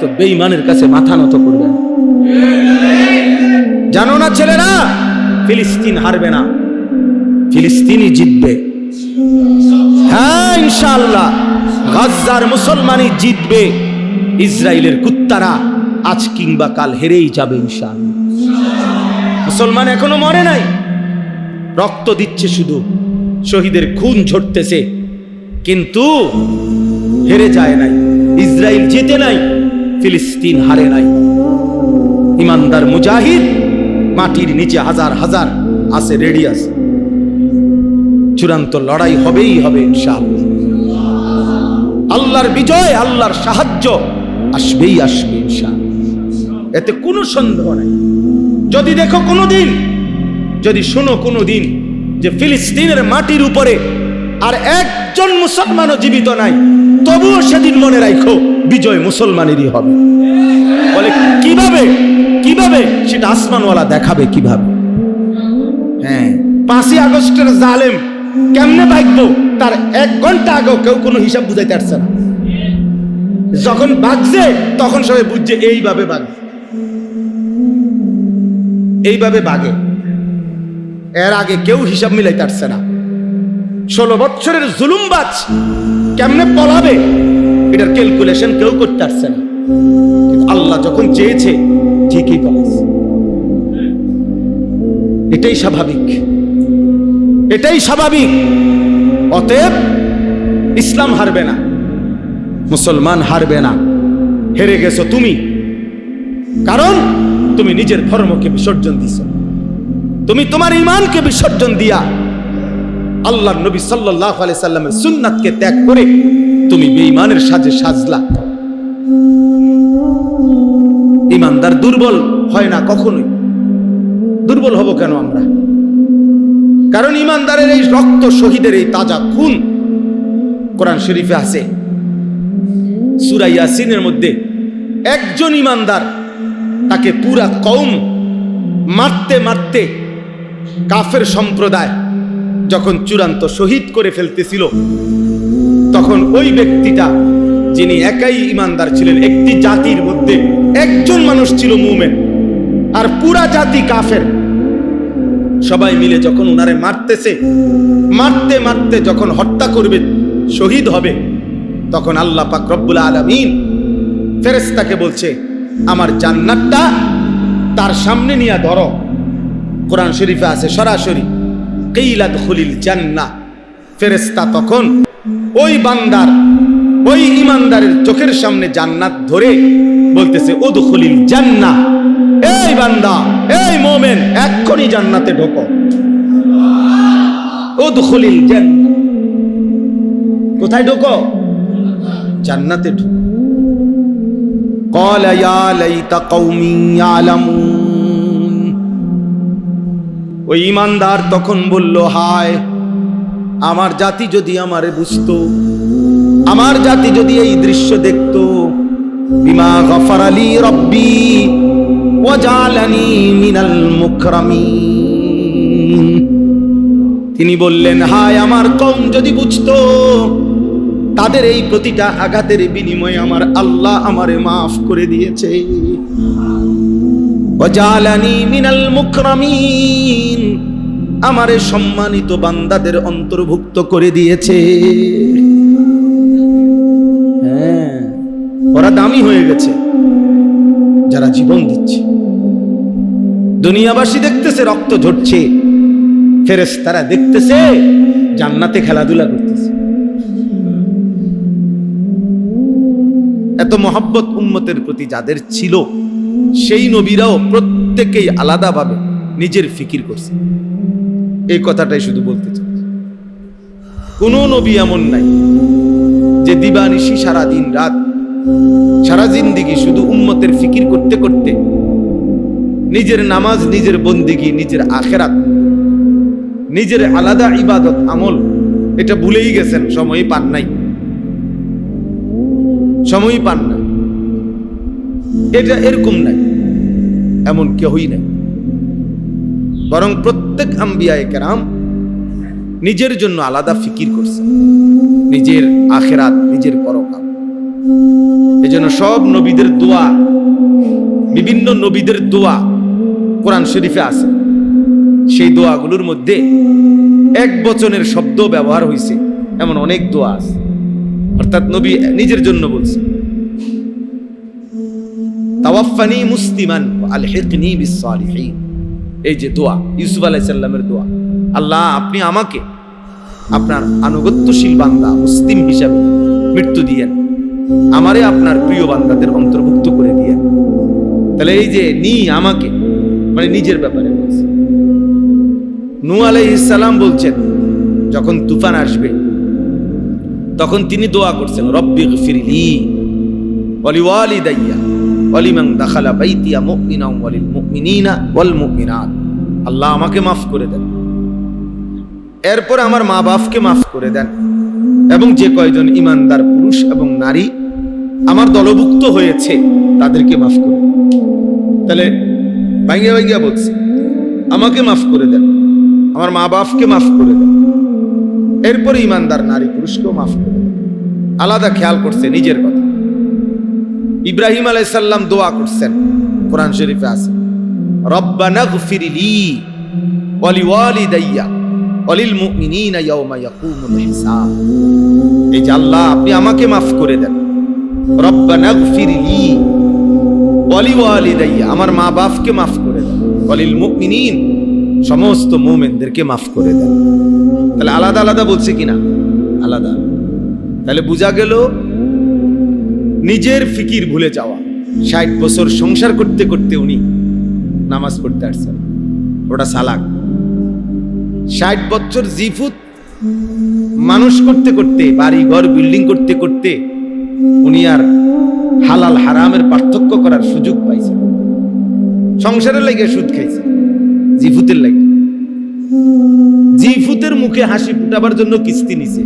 তো বেঈমানের কাছে মাথা নত করবে। জানো না ছেলেরা, ফিলিস্তিন হারবে না, ফিলিস্তিনই জিতবে। হ্যাঁ ইনশাআল্লাহ, গাজার মুসলমানই জিতবে। ইসরায়েলের কুত্তারা আজ কিংবা কাল হেরেই যাবে ইনশাআল্লাহ। মুসলমান এখনো মরে নাই, রক্ত দিচ্ছে, শুধু শহীদের খুন ঝরতেছে, কিন্তু হেরে যায় নাই। ইসরায়েল জিতে নাই, ফিলিস্তিন হারে নাই। ইমানদার মুজাহিদ মাটির নিচে হাজার হাজার আছে, রেডি আছে। চূড়ান্ত লড়াই হবেই হবে ইনশাআল্লাহ। আল্লাহর বিজয়, আল্লাহর সাহায্য আসবেই আসবে ইনশাআল্লাহ, এতে কোনো সন্দেহ নাই। যদি দেখো কোনোদিন, যদি শোনো কোনোদিন যে ফিলিস্তিনের মাটির উপরে আর একজন মুসলমানও জীবিত নাই, তবুও সেদিন মনে রাখো বিজয় মুসলমানেরই হবে। বলে কিভাবে? কিভাবে সেটা আসমানওয়ালা দেখাবে কিভাবে। হ্যাঁ, 5ই আগস্টের জালেম কেমনে ভাগবো তার 1 ঘন্টা আগেও কেউ কোনো হিসাব বুঝাইতে পারছে না। যখন ভাগছে তখন সবাই বুঝছে এইভাবে ভাগে, এইভাবে ভাগে। এর আগে কেউ হিসাব মিলাইতে পারছে না। 16 বছরের জুলুমবাজ কেমনে পলাবে এটার ক্যালকুলেশন কেউ করতে পারছে না। আল্লাহ যখন চেয়েছে ঠিকই পালাইছে। এটাই স্বাভাবিক, এটাই স্বাভাবিক। অতএব ইসলাম হারবে না, মুসলমান হারবে না। হেরে গেছো তুমি, কারণ তুমি নিজের ধর্মকে বিসর্জন দিছো। তুমি তোমার ঈমানকে বিসর্জন দিয়া আল্লাহর নবী সাল্লাল্লাহু আলাইহি সাল্লামের সুন্নাতকে ত্যাগ করে তুমি বেঈমানের সাজে সাজলা। ঈমানদার দুর্বল হয় না কখনোই। দুর্বল হব কেন আমরা? কারণ ঈমানদারের এই রক্ত, শহীদের এই তাজা খুন কোরআন শরীফে আছে সূরা ইয়াসিনের মধ্যে একজন ইমানদার তাকে পুরা কওম মারতে মারতে কাফের সম্প্রদায় যখন চূড়ান্ত শহীদ করে ফেলতেছিল, তখন ওই ব্যক্তিটা যিনি একাই ইমানদার ছিলেন, একটি জাতির মধ্যে একজন মানুষ ছিল মুমিন আর পুরা জাতি কাফের, সবাই মিলে যখন উনারে মারতেছে, মারতে মারতে যখন হত্যা করবে, শহীদ হবে, তখন আল্লাহ পাক রব্বুল আলামিন ফেরেশতাকে বলছে আমার জান্নাতটা তার সামনে নিয়ে ধরো। কোরআন শরীফে আছে সরাসরি কিলা দুখুলিল জান্নাহ। ফেরেশতা তখন ওই বান্দার, ওই ইমানদারের চোখের সামনে জান্নাত ধরে বলতেছে উদখুলিল জান্নাহ, এই বান্দা, এই মুমিন, এক্ষুনি জান্নাতে ঢোকো। উদখুলিল জান্নাহ, কোথায় ঢোকো? জান্নাতে ঢোকো। ক্বালা ইয়া লাইতা কওমি ইয়ালামুন। ওই ইমানদার তখন বলল, হায় আমার জাতি যদি আমারে বুঝতো, আমার জাতি যদি এই দৃশ্য দেখতো। বিমা গফারা লি রব্বি ওয়া জালানি মিনাল মুকরামিন। তিনি বললেন, হায় আমার কওম যদি বুঝতো, তাদের এই প্রতিটা আঘাতের বিনিময়ে আমার আল্লাহ আমারে মাফ করে দিয়েছে। ওয়া জালানি মিনাল মুকরামিন, আমারে সম্মানিত বান্দাদের অন্তর্ভুক্ত করে দিয়েছে। হ্যাঁ, ওরা দামি হয়ে গেছে যারা জীবন দিচ্ছে। দুনিয়াবাসী দেখতেছে রক্ত ঝরছে, ফেরেশতারা দেখতেছে জান্নাতে খেলাধুলা করতেছে। এত মহব্বত উম্মতের প্রতি যাদের ছিল, সেই নবীরাও প্রত্যেকেই আলাদাভাবে নিজের ফিকির করছে। এই কথাটাই শুধু বলতে চাই, কোন নবী এমন নাই যে দিবানিশি সারা দিন রাত, সারা জিন্দিগি শুধু উম্মতের ফিকির করতে করতে নিজের নামাজ, নিজের বন্দিগি, নিজের আখেরাত, নিজের আলাদা ইবাদত আমল এটা ভুলেই গেছেন, সময় পান নাই, সময় পান না। এটা এরকম নাই, এমন কেউই নাই। বরং প্রত্যেক আম্বিয়ায়ে কেরাম নিজের জন্য আলাদা ফিকির করছে, নিজের আখেরাত, নিজের পরকাল। এজন্য সব নবীদের দোয়া, বিভিন্ন নবীদের দোয়া কোরআন শরীফে আছে। সেই দোয়াগুলোর মধ্যে এক বচনের শব্দ ব্যবহার হয়েছে এমন অনেক দোয়া আছে। অর্থাৎ নবী নিজের জন্য বলছে, তাওয়াফানি মুসলিমান ওয়া আলহিকনি বিস-সালিহিন। এই যে দোয়া, ইউসুফ আলাইহিস সালামের দোয়া, আল্লাহ আপনি আমাকে আপনার আনুগত্যশীল বান্দা, মুসলিম হিসাবে মৃত্যু দিয়েন, আমারে আপনার প্রিয় বান্দাদের অন্তর্ভুক্ত করে দিয়েন। তাহলে এই যে আমাকে, মানে নিজের ব্যাপারে বলছে। নূহ আলাইহিস সালাম বলছেন যখন তুফান আসবে, তখন তিনি দোয়া করছেন, রব্বিগফিরলি ওয়া লিওয়ালিদাইয়া ওয়া লিমান দাখালা বাইতিয়া মুমিনান ওয়া লিল মুমিনিনা ওয়াল মুমিনাত। আল্লাহ আমাকে মাফ করে দেন, এরপর আমার মা বাপকে মাফ করে দেন, এবং যে কয়জন ইমানদার পুরুষ এবং নারী আমার দলভুক্ত হয়েছে তাদেরকে মাফ করে দেন। তাহলে ভাঙ্গিয়া ভাঙ্গিয়া বলছে, আমাকে মাফ করে দেন, আমার মা বাপকে মাফ করে দেন, এরপরে ইমানদার নারী পুরুষকেও মাফ করে দেন। আলাদা খেয়াল করছে নিজের কথা। ইব্রাহিম আলাইহিস সালাম দোয়া করছেন, কোরআন শরীফে আছে, রব্বানা গফিরলি ওয়া লিওয়ালিদাইয়া ওয়া লিল মুমিনিনা ইয়াওমা ইয়াকুমুল হিসাব। এই যে আল্লাহ আপনি আমাকে মাফ করে দেন, রব্বানা গফিরলি ওয়া লিওয়ালিদাইয়া, আমার মা বাপকে মাফ করে দেন, ওয়া লিল মুমিনিন, সমস্ত মুমিনদেরকে মাফ করে দেন। তাহলে আলাদা আলাদা বলছে কিনা? আলাদা। তাহলে বোঝা গেল নিজের ফিকির ভুলে যাওয়া। 60 বছর সংসার করতে করতে উনি নামাজ পড়তে আসছেন, ওটা সালাক। 60 বছর জিফুত মানুষ করতে করতে, বাড়ি ঘর বিল্ডিং করতে করতে উনি আর হালাল হারামের পার্থক্য করার সুযোগ পাইছে। সংসারের লাগে সুদ খাইছে, জিফুতের লাগে, জিফুতের মুখে হাসি ফুটাবার জন্য কিস্তি নিছে।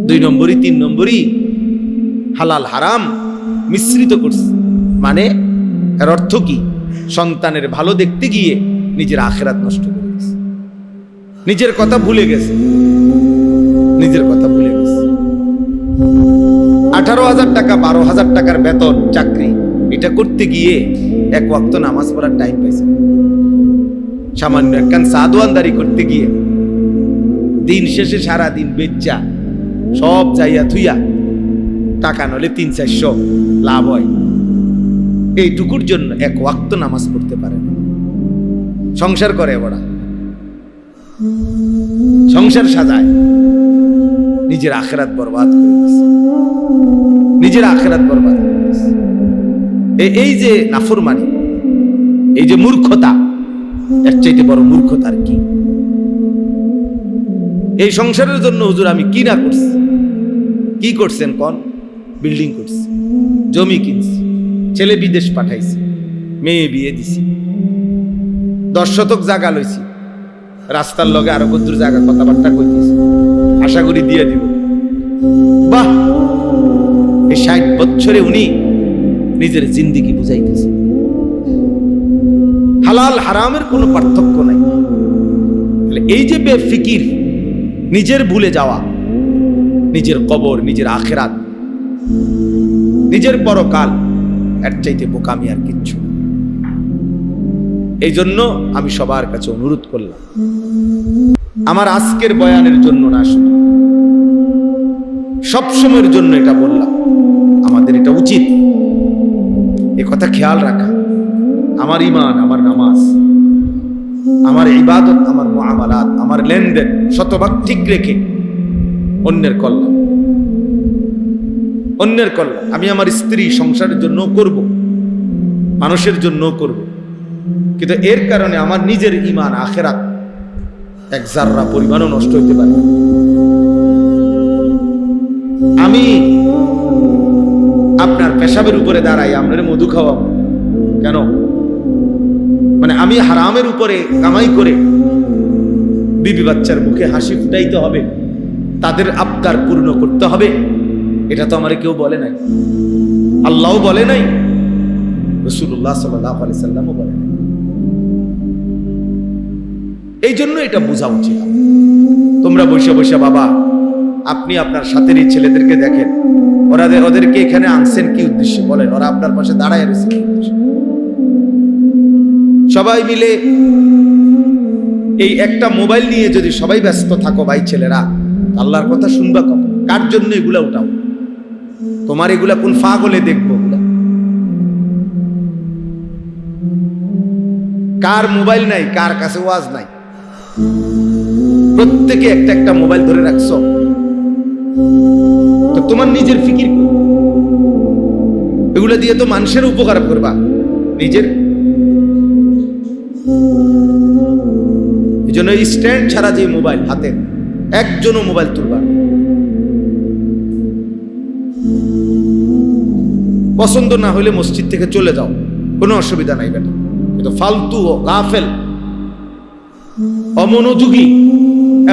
2 নম্বরই 3 নম্বরই হালাল হারাম মিশ্রিত করছে। মানে এর অর্থ কি? সন্তানের ভালো দেখতে গিয়ে নিজের আখিরাত নষ্ট করে দিয়েছে, নিজের কথা ভুলে গেছে, নিজের কথা ভুলে গেছে। 18,000 টাকা 12,000 টাকার বেতন চাকরি, এটা করতে গিয়ে 1 ওয়াক্ত নামাজ পড়ার টাইম পাইছে। সামান্য একখান সাদওয়ানদারি করতে গিয়ে দিন শেষে সারা দিন বেচ্চা সব যাইয়া থুইয়া টাকা নলে 300-400 লাভ হয়, এইটুকুর জন্য 1 ওয়াক্ত নামাজ পড়তে পারে না। সংসার করে বড়া, সংসার সাজায়, নিজের আখিরাত বরবাদ করে দিচ্ছে, নিজের আখিরাত বরবাদ করে দিচ্ছে। এই যে নাফরমানি, এই যে মূর্খতা, এর চাইতে বড় মূর্খতা আর কি? এই সংসারের জন্য হুজুর আমি কি না করছি? কি করছেন কোন? বিল্ডিং করছি, জমি কিনছি, ছেলে বিদেশ পাঠাইছি, মেয়ে বিয়ে দিছি, 10 শতক জায়গা লইছি, রাস্তার লগে আরো কদ্দুর জায়গা কথাবার্তা কইতেছি, আশা করি দিয়ে দিব। বাহ, এই 60 বছরে উনি নিজের জিন্দেগি বুঝাইতেছে। হালাল হারামের কোনো পার্থক্য নাই। এই যে বেফিকির, নিজের ভুলে যাওয়া, নিজের কবর, নিজের আখিরাত, নিজের পরকাল, এর চাইতে বোকামি আর কিচ্ছু। এই জন্য আমি সবার কাছে অনুরোধ করলাম, আমার আজকের বয়ানের জন্য না, শুধু সবসময়ের জন্য এটা বললাম, আমাদের এটা উচিত এ কথা খেয়াল রাখা। আমার ঈমান, আমার নামাজ, আমার ইবাদত, আমার মুআমালাত, আমার লেনদেন শতভাগ ঠিক রেখে অন্যের কল্যাণ, অন্যের কল্যাণ আমি আমার স্ত্রী সংসারের জন্য করব, মানুষের জন্য করব, কিন্তু এর কারণে আমার নিজের ঈমান আখিরাত 1 জাররা পরিমাণও নষ্ট হইতে পারে। আমি আপনার পেশাবের উপরে দাঁড়াই, আপনার মধু খাওয়াবো কেন? মানে আমি হারামের উপরে কামাই করে বিবি বাচ্চার মুখে হাসি ফুটাইতে হবে, তাদের আবদার পূর্ণ করতে হবে, এটা তো আমার কেউ বলে নাই, আল্লাহও বলে নাই, রাসূলুল্লাহ সাল্লাল্লাহু আলাইহি সাল্লামও বলে নাই। এই জন্য এটা বোঝা উচিত। তোমরা বসে বসে বাবা, আপনি আপনার সাথের এই ছেলেদেরকে দেখেন, ওদেরকে এখানে আনছেন কি উদ্দেশ্যে বলেন? ওরা আপনার পাশে দাঁড়ায় রয়েছে কি উদ্দেশ্যে? সবাই মিলে এই একটা মোবাইল নিয়ে যদি সবাই ব্যস্ত থাকো ভাই ছেলেরা, আল্লাহর কথা শুনবা কখন? কার জন্য এগুলা উঠাও? তোমার এগুলা কোন ফাগলে দেখবো? কার মোবাইল নাই, কার কাছে ওয়াজ নাই? প্রত্যেকে একটা একটা মোবাইল ধরে রাখছো, তো তোমার নিজের ফিকির এগুলা দিয়ে তো মানুষের উপকার করবা, নিজের। এই জন্য স্ট্যান্ড ছাড়া যে মোবাইল হাতে, একজনও মোবাইল তুলবা। পছন্দ না হলে মসজিদ থেকে চলে যাও, কোনো অসুবিধা নাই বেটা। কিন্তু ফালতু গাফেল অমনোযোগী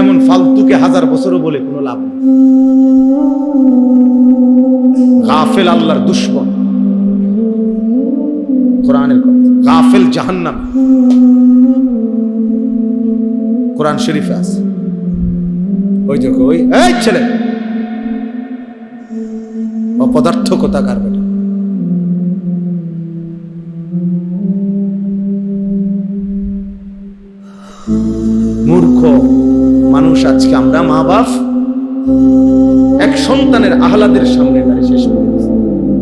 এমন ফালতুকে 1000 বছরও বলে কোনো লাভ নেই। গাফেল আল্লাহর দুশমন, কোরআনের কথা। গাফেল জাহান্নাম, কোরআন শরীফে আছে। ওই দেখো, ওই এই ছেলে অপদার্থ কোথাকার বেটা। মূর্খ মানুষ আজকে আমরা মা বাপ এক সন্তানের আহ্লাদের সামনে দাঁড়িয়ে শেষ করে দিয়েছে।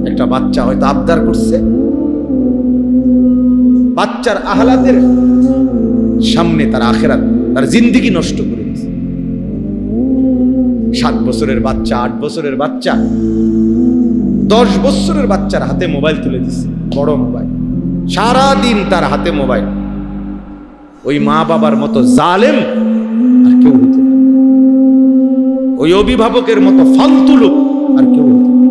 একটা বাচ্চা হয়তো আবদার করছে, বাচ্চার আহ্লাদের সামনে তার আখিরাত, তার জিন্দেগি নষ্ট করে দিয়েছে। 7 বছরের বাচ্চা, 8 বছরের বাচ্চা, 10 বছরের বাচ্চার হাতে মোবাইল তুলে দিচ্ছে, বড় মোবাইল, সারাদিন তার হাতে মোবাইল। ওই মা বাবার মতো জালেম আর কেউ হইতে পারে, ওই অভিভাবকের মতো ফালতু লোক আর কেউ হইতে পারে।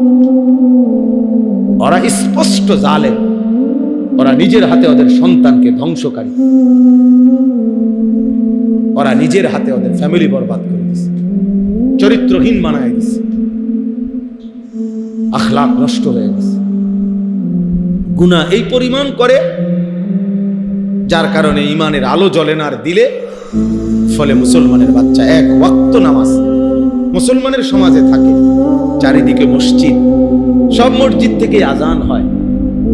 ওরা স্পষ্ট জালেম, ওরা নিজের হাতে ওদের সন্তানকে ধ্বংসকারী, ওরা নিজের হাতে ওদের ফ্যামিলি বরবাদ করে দিচ্ছে, চরিত্র চরিত্রহীন বানায় দিছে, আখলাক নষ্ট হয়ে গেছে। গুনাহ এই পরিমাণ করে যার কারণে ইমানের আলো জ্বলে না আর দিলে, ফলে মুসলমানের বাচ্চা এক ওয়াক্ত নামাজ মুসলমানের সমাজে থাকে, চারিদিকে মসজিদ, সব মসজিদ থেকে আজান হয়,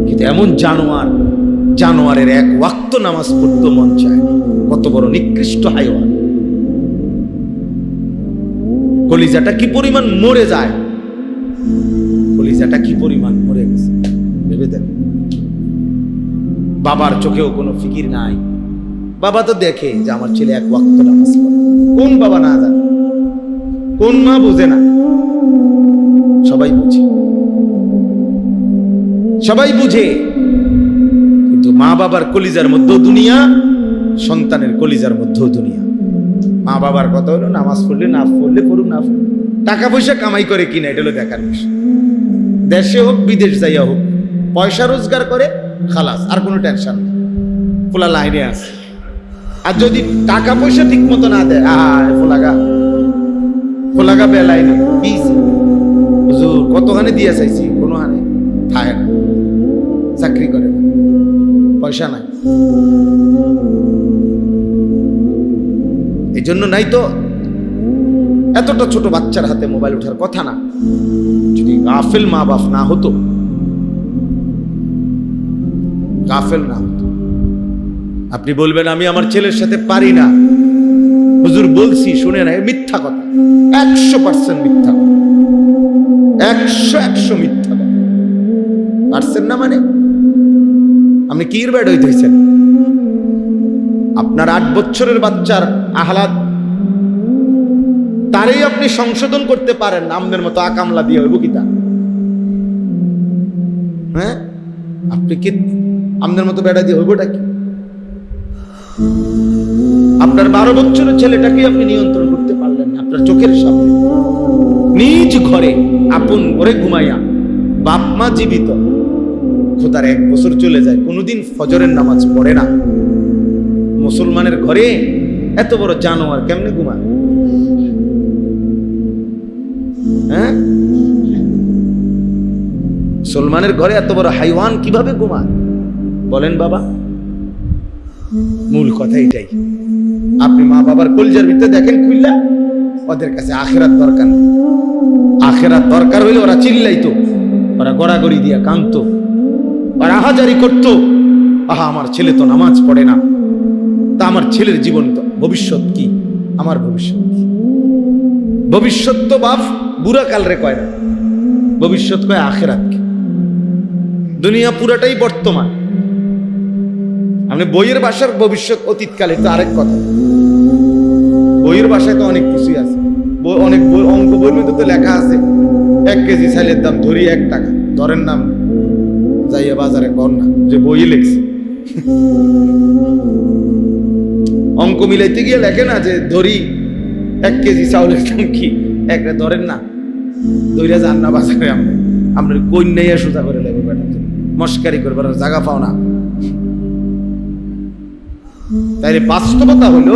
কিন্তু এমন জানোয়ারের এক ওয়াক্ত নামাজ পড়তে মন চায়। কত বড় নিকৃষ্ট হাইওয়ান! কলিজাটা কি পরিমাণ মরে যায়, কলিজাটা কি পরিমাণ মরে গেছে ভেবে দেন। বাবার চোখেও কোনো ফিকির নাই, বাবা তো দেখে যে আমার ছেলে এক ওয়াক্ত নামাজ পড়ে। কোন বাবা না জানে, কোন মা বুঝে না? সবাই বুঝে, সবাই বুঝে, কিন্তু মা বাবার কলিজার মধ্যেও দুনিয়া, সন্তানের কলিজার মধ্যেও দুনিয়া। মা বাবার কথা হলো নামাজ পড়লে না পড়লে পড়ুক, না টাকা পয়সা কামাই করে কিনা এটা হলো দেখার বিষয়। দেশে হোক বিদেশ যাইয়া হোক, পয়সা রোজগার করে খালাস, আর কোনো টেনশন নেই, ফুলা লাইনে আছে। আর যদি টাকা পয়সা ঠিক মতো না দেয়, ফোলাগা বেলাইনে হুজুর কতখানি দিয়ে চাইছি, কোনো হানে থাকে না, চাকরি করে না, পয়সা নাই। এই জন্য নাই তো এতটা ছোট বাচ্চার হাতে মোবাইল ওঠার কথা না, যদি গাফেল মা বাপ না হতো, গাফেল না হতো। আপনি বলবেন আমি আমার ছেলের সাথে পারি না, হুজুর বলছি শুনে না, মিথ্যা কথা, 100% মিথ্যা কথা, 100 মিথ্যা কথা। পারছেন না মানে আপনি কি ব্যাড হইতেছেন? আপনার 8 বছরের বাচ্চার আহ্লাদ, তারই আপনি সংশোধন করতে পারেন না, আমনের মতো আকামলা দিয়ে হইব কি তা? হ্যাঁ, আপনি কি আমনের মতো বেড়া দিয়ে হইবটা কি? আপনার 12 বছরের ছেলেটাকে আপনি নিয়ন্ত্রণ করতে পারলেন না, আপনার চোখের সামনে নিজ ঘরে আপন ঘরে ঘুমাইয়া, বাপ মা জীবিত, খোদার 1 বছর চলে যায়, কোনোদিন ফজরের নামাজ পড়ে না। মুসলমানের ঘরে এত বড় জানোয়ার কেমনে ঘুমায়? হ্যাঁ, মুসলমানের ঘরে এত বড় হাইওয়ান কিভাবে ঘুমায় বলেন বাবা? মূল কথা এটাই। আপনি মা বাবার কলজার ভিতরে দেখেন খুললা, ওদের কাছে আখেরাত দরকার নেই। আখেরাত দরকার হইলে ওরা চিল্লাইতো, ওরা গড়াগড়ি দিয়া কাঁদতো, ওরা আহাজারি করতো, আহা আমার ছেলে তো নামাজ পড়ে না, তা আমার ছেলের জীবন তো ভবিষ্যৎ কি, আমার ভবিষ্যৎ কি? ভবিষ্যৎ তো বাপ বুড়া কাল রে কয় না, ভবিষ্যৎ কয় আখেরাতকে। দুনিয়া পুরাটাই বর্তমান। আপনি বইয়ের ভাষার ভবিষ্যৎ অতীতকালে তো আরেক কথা, বইয়ের ভাষায় তো অনেক কিছুই আছে, অনেক অঙ্ক বইয়ের মধ্যে তো লেখা আছে 1 কেজি চালের দাম ধরি 1 টাকা, ধরেন নাম যাইয়া বাজারে কর না যে বই লেখছে। অঙ্ক মিলাইতে গিয়ে লেখে না যে ধরি 1 কেজি চাউলের দাম কি, একটা ধরেন না দইরা যান না বাজারে, আপনার কন্যাইয়া সোজা করে লেগে বেড়াতে মস্কারি করবার জায়গা পাও না। তাই বাস্তবতা হলো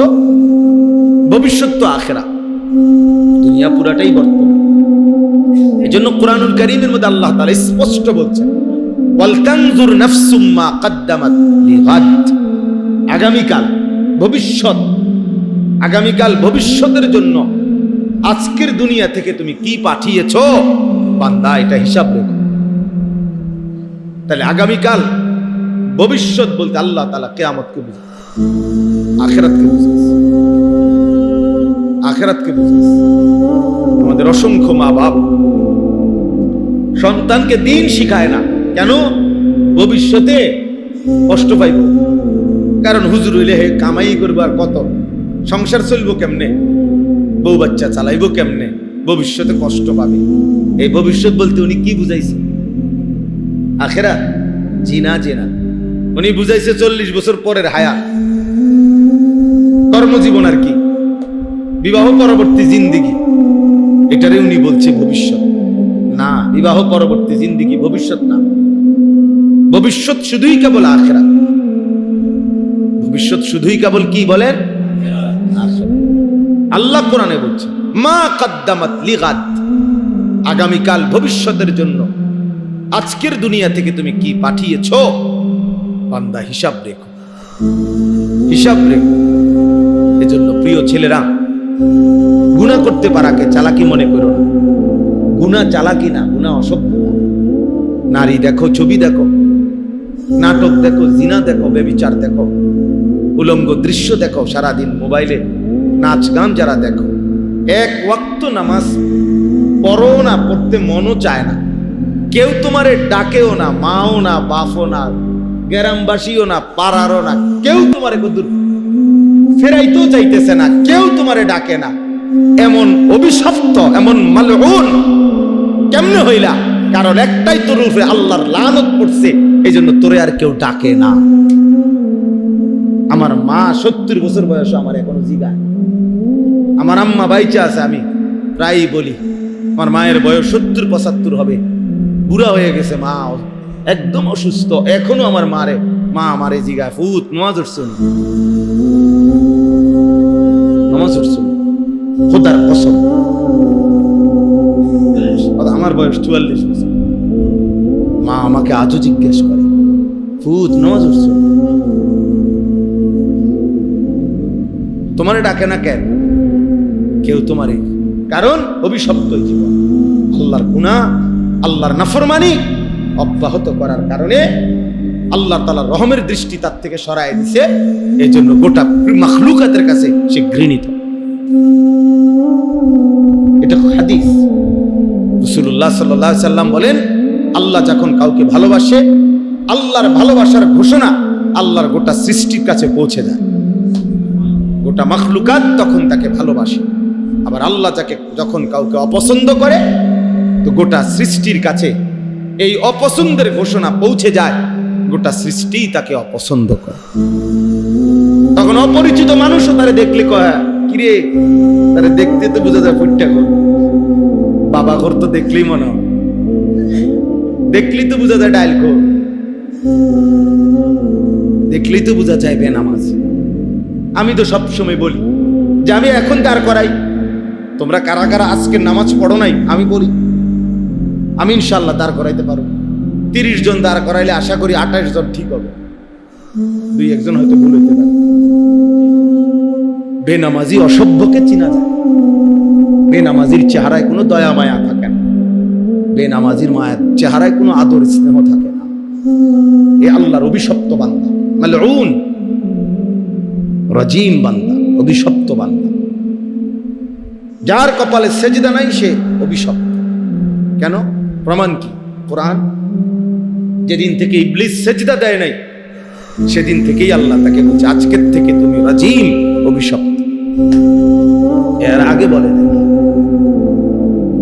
ভবিষ্যৎ তো আখেরা, দুনিয়া পুরাটাই বর্তমান। এই জন্য কোরআনুল কারীমের মধ্যে আল্লাহ তাআলা স্পষ্ট বলছেন, ওয়াল তানজুর নাফসুম মা কদ্দামাত লিগাদ। আগামীকাল ভবিষ্যৎ, আগামীকাল ভবিষ্যতের জন্য আজকের দুনিয়া থেকে তুমি কি পাঠিয়েছো বান্দা, এটা হিসাব রেখো। তাহলে আগামীকাল ভবিষ্যৎ বলতে আল্লাহ তাআলা কিয়ামতকে বুঝায়, আখিরাতকে বুঝায়, আখিরাতকে বুঝায়। আমাদের অসংখ্য মা বাপ সন্তানকে দিন শিখায় না, কেন? ভবিষ্যতে কষ্ট পাইব, কারণ হুজুর হইলে হে কামাই করবো, আর কত সংসার চলবো কেমনে, বউ বাচ্চা চালাইবো কেমনে, ভবিষ্যতে কষ্ট পাবে। এই ভবিষ্যৎ বলতে উনি কি বুঝাইছে? আখিরাত? জিনা জিনা উনি বুঝাইছে 40 বছর পরের হায়াত, কর্মজীবন আর কি, বিবাহ পরবর্তী জিন্দিগি, এটারে উনি বলছে ভবিষ্যৎ। না, বিবাহ পরবর্তী জিন্দিগি ভবিষ্যৎ না, ভবিষ্যৎ শুধুই কেবল আখিরাত। ভবিষ্যৎ শুধুই কেবল কি বলেন? আল্লাহ কোরআনে বলছে, মা কদ্দামাত লিগাদ, আগামীকাল ভবিষ্যতের জন্য আজকের দুনিয়া থেকে তুমি কি পাঠিয়েছো। বান্দা হিসাব রেখো, হিসাব রেখো। এজন্য প্রিয় ছেলেরা, গুনাহ করতে পারাকে চালাকি মনে করো না। গুনাহ চালাকি না, গুনাহ অসভ্যতা। নারী দেখো, ছবি দেখো, নাটক দেখো, জিনা দেখো, ব্যভিচার দেখো, উলঙ্গ দৃশ্য দেখো, সারাদিন মোবাইলে নাচ গান যারা দেখো, এক ওয়াক্ত নামাজ পড়ো না, পড়তে মনও চায় না। কেউ তোমারে ডাকেও না, মাও না, বাপও না, গ্রামবাসীও না, পাড়ারও না, কেউ তোমারে কদ্দুর ফেরাইতেও চাইতেছে না, কেউ তোমারে ডাকে না। এমন অভিশপ্ত, এমন মালউন কেমনে হইলা? কারণ একটাই, তোর উপরে আল্লাহর লানত পড়ছে, এই জন্য তোরে আর কেউ ডাকে না। আমার মা 70 বছর বয়স, আমার এখনো জিগায়। আমার আম্মা বাইচা আছে, আমি প্রায়ই বলি আমার মায়ের বয়স 70-75 হবে, বুড়া হয়ে গেছে, মা একদম অসুস্থ, এখনো আমার মা আমারে জিগায়, ফুত নামাজ উঠছুন, নামাজ উঠছুন, খোদার কসম। আমার বয়স 44 বছর, মা আমাকে আজও জিজ্ঞেস করে, ফুত নামাজ উঠছুন, তোমারে ডাকে না কেন? কেউ তোমারে, কারণ অভিশপ্ত জীবন, আল্লাহর গুনাহ, আল্লাহর নাফরমানি অব্যাহত করার কারণে আল্লাহ তাআলার রহমের দৃষ্টি তার থেকে সরায় দিছে। এই জন্য গোটা মাখলুকাতের কাছে সে ঘৃণিত। এটা হাদিস। রাসূলুল্লাহ সাল্লাল্লাহু আলাইহি সাল্লাম বলেন, আল্লাহ যখন কাউকে ভালোবাসে, আল্লাহর ভালোবাসার ঘোষণা আল্লাহর গোটা সৃষ্টির কাছে পৌঁছে যায়। গোটা মাখলুকাত তখন তাকে ভালোবাসে। আবার আল্লাহ যখন কাউকে অপছন্দ করে, তো গোটা সৃষ্টির কাছে এই অপছন্দের ঘোষণা পৌঁছে যায়, গোটা সৃষ্টি তাকে অপছন্দ করে। তখন অপরিচিত মানুষও তারে দেখলে কয়, কিরে, তারে দেখতে তো বোঝা যায় ফুটটা ঘর, বাবা ঘর তো দেখলেই মনে হয়, দেখলেই তো বোঝা যায় ডাইল ঘর, দেখলেই তো বোঝা যায় বেনামাজ। আমি তো সবসময় বলি যে আমি এখন দাঁড় করাই, তোমরা কারা কারা আজকের নামাজ পড়ো নাই, আমি বলি আমি ইনশাল্লাহ দাঁড় করাইতে পারবো। 30 জন দাঁড় করাইলে আশা করি 28 জন ঠিক হবে, 2-1 জন হয়তো ভুল হইতে পারে। বেনামাজি অসভ্যকে চিনা যায়। বেনামাজির চেহারায় কোনো দয়া মায়া থাকে না, বেনামাজির মায়ের চেহারায় কোনো আদর স্নেহ থাকে না। এ আল্লাহর অভিশপ্ত বান্দা, মালউন রাজিম বান্দা, অভিশপ্ত বান্দা। যার কপালে সেজদা নাই সে অভিশপ্ত। কেন? প্রমাণ কি? কোরআন। যেদিন থেকে ইবলিস সেজদা দেয় নাই, সেদিন থেকেই আল্লাহ তাকে বলছে, আজকের থেকে তুমি রাজিম, অভিশপ্ত। এর আগে বলে নাই।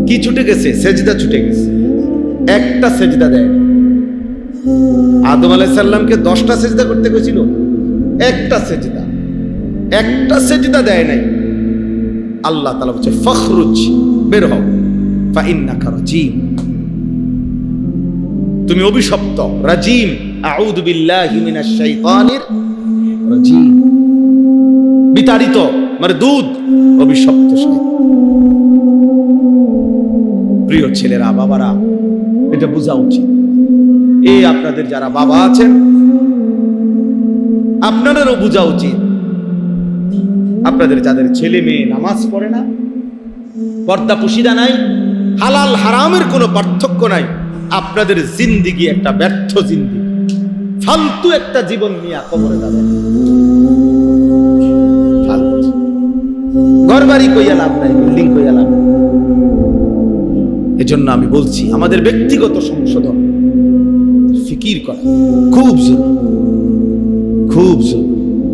কি ছুটে গেছে? সেজদা ছুটে গেছে, একটা সেজদা দেয় না। আদম আলাইহিস সালামকে 10টা সেজদা করতে গেছিল, একটা সেজদা দেয় নাই। আল্লাহ তাআলা বলছে, ফখরুজ, বের হও, ফা ইন্নাকা রাজিম, তুমি অভিশপ্ত, রাজিম। আউযু বিল্লাহি মিনাশ শাইতানির রাজিম, বিতাড়িত, মারদুদ, অভিশপ্ত। প্রিয় ছেলেরা, বাবারা, এটা বোঝা উচিত। এই আপনাদের যারা বাবা আছেন, আপনাদেরও বোঝা উচিত। আপনাদের যাদের ছেলে মেয়ে নামাজ পড়ে না, পর্দা পুশিদা নাই, হালাল হারামের কোনো পার্থক্য নাই, আপনাদের জিন্দিগি একটা ব্যর্থ জিন্দিগি, ফালতু একটা জীবন নিয়ে কবরে যাবেন। ঘর বাড়ি কইয়া লাভ নাই, বিল্ডিং কইয়া লাভ নাই। এজন্য আমি বলছি, আমাদের ব্যক্তিগত সংশোধন, ফিকির করা খুব জরুরি, খুব জরুরি।